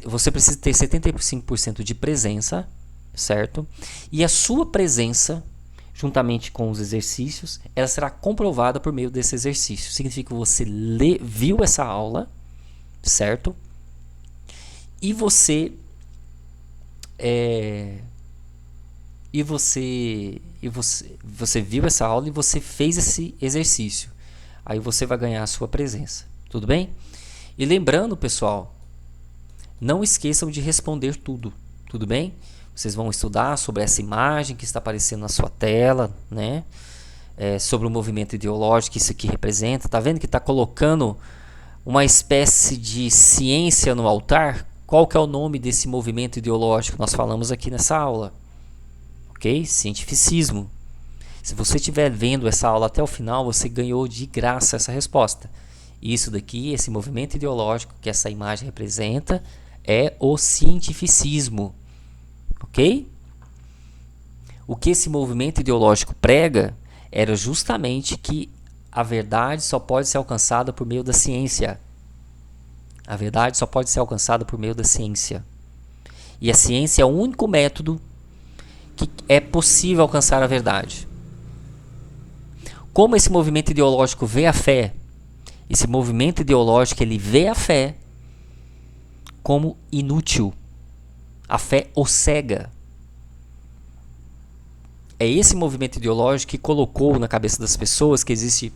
Você precisa ter 75% de presença, certo? E a sua presença, juntamente com os exercícios, ela será comprovada por meio desse exercício. Significa que você viu essa aula, certo? E você você viu essa aula e você fez esse exercício. Aí você vai ganhar a sua presença. Tudo bem? E lembrando, pessoal, não esqueçam de responder tudo. Tudo bem? Vocês vão estudar sobre essa imagem que está aparecendo na sua tela, né? Sobre o movimento ideológico que isso aqui representa. Tá vendo que está colocando uma espécie de ciência no altar? Qual que é o nome desse movimento ideológico? Nós falamos aqui nessa aula. Ok? Cientificismo. Se você estiver vendo essa aula até o final, você ganhou de graça essa resposta. Isso daqui, esse movimento ideológico que essa imagem representa, é o cientificismo. Ok? O que esse movimento ideológico prega era justamente que a verdade só pode ser alcançada por meio da ciência. A verdade só pode ser alcançada por meio da ciência. E a ciência é o único método que é possível alcançar a verdade. Como esse movimento ideológico vê a fé, esse movimento ideológico ele vê a fé como inútil. A fé o cega. É esse movimento ideológico que colocou na cabeça das pessoas que existe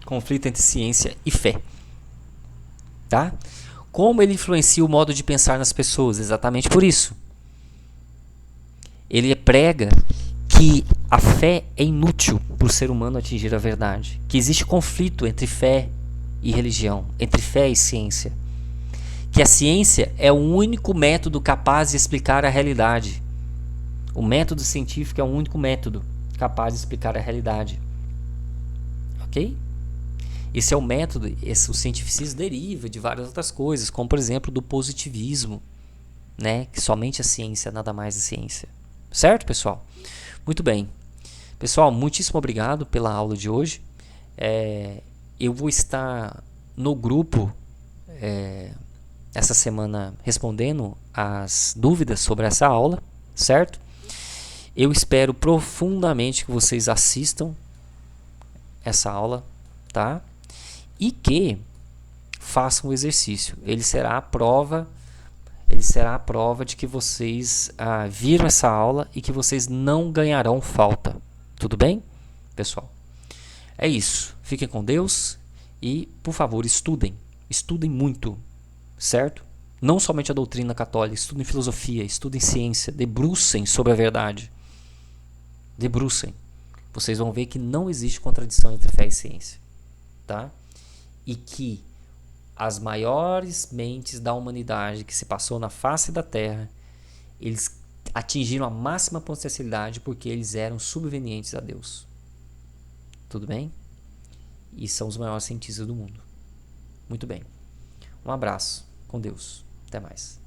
conflito entre ciência e fé. Tá? Como ele influencia o modo de pensar nas pessoas? Exatamente por isso. Ele prega que a fé é inútil para o ser humano atingir a verdade. Que existe conflito entre fé e religião, entre fé e ciência. Que a ciência é o único método capaz de explicar a realidade. O método científico é o único método capaz de explicar a realidade. Ok? Esse é o método, o cientificismo deriva de várias outras coisas, como por exemplo do positivismo, né? Que somente a ciência, nada mais é ciência. Certo, pessoal? Muito bem. Pessoal, muitíssimo obrigado pela aula de hoje. Eu vou estar no grupo essa semana respondendo as dúvidas sobre essa aula, certo? Eu espero profundamente que vocês assistam essa aula, tá? E que façam o exercício. Ele será a prova de que vocês viram essa aula e que vocês não ganharão falta. Tudo bem, pessoal? É isso. Fiquem com Deus e, por favor, estudem. Estudem muito, certo? Não somente a doutrina católica, estudem filosofia, estudem ciência, debrucem sobre a verdade. Debrucem. Vocês vão ver que não existe contradição entre fé e ciência, tá? E que as maiores mentes da humanidade que se passou na face da Terra, eles atingiram a máxima potencialidade porque eles eram subvenientes a Deus. Tudo bem? E são os maiores cientistas do mundo. Muito bem. Um abraço. Com Deus. Até mais.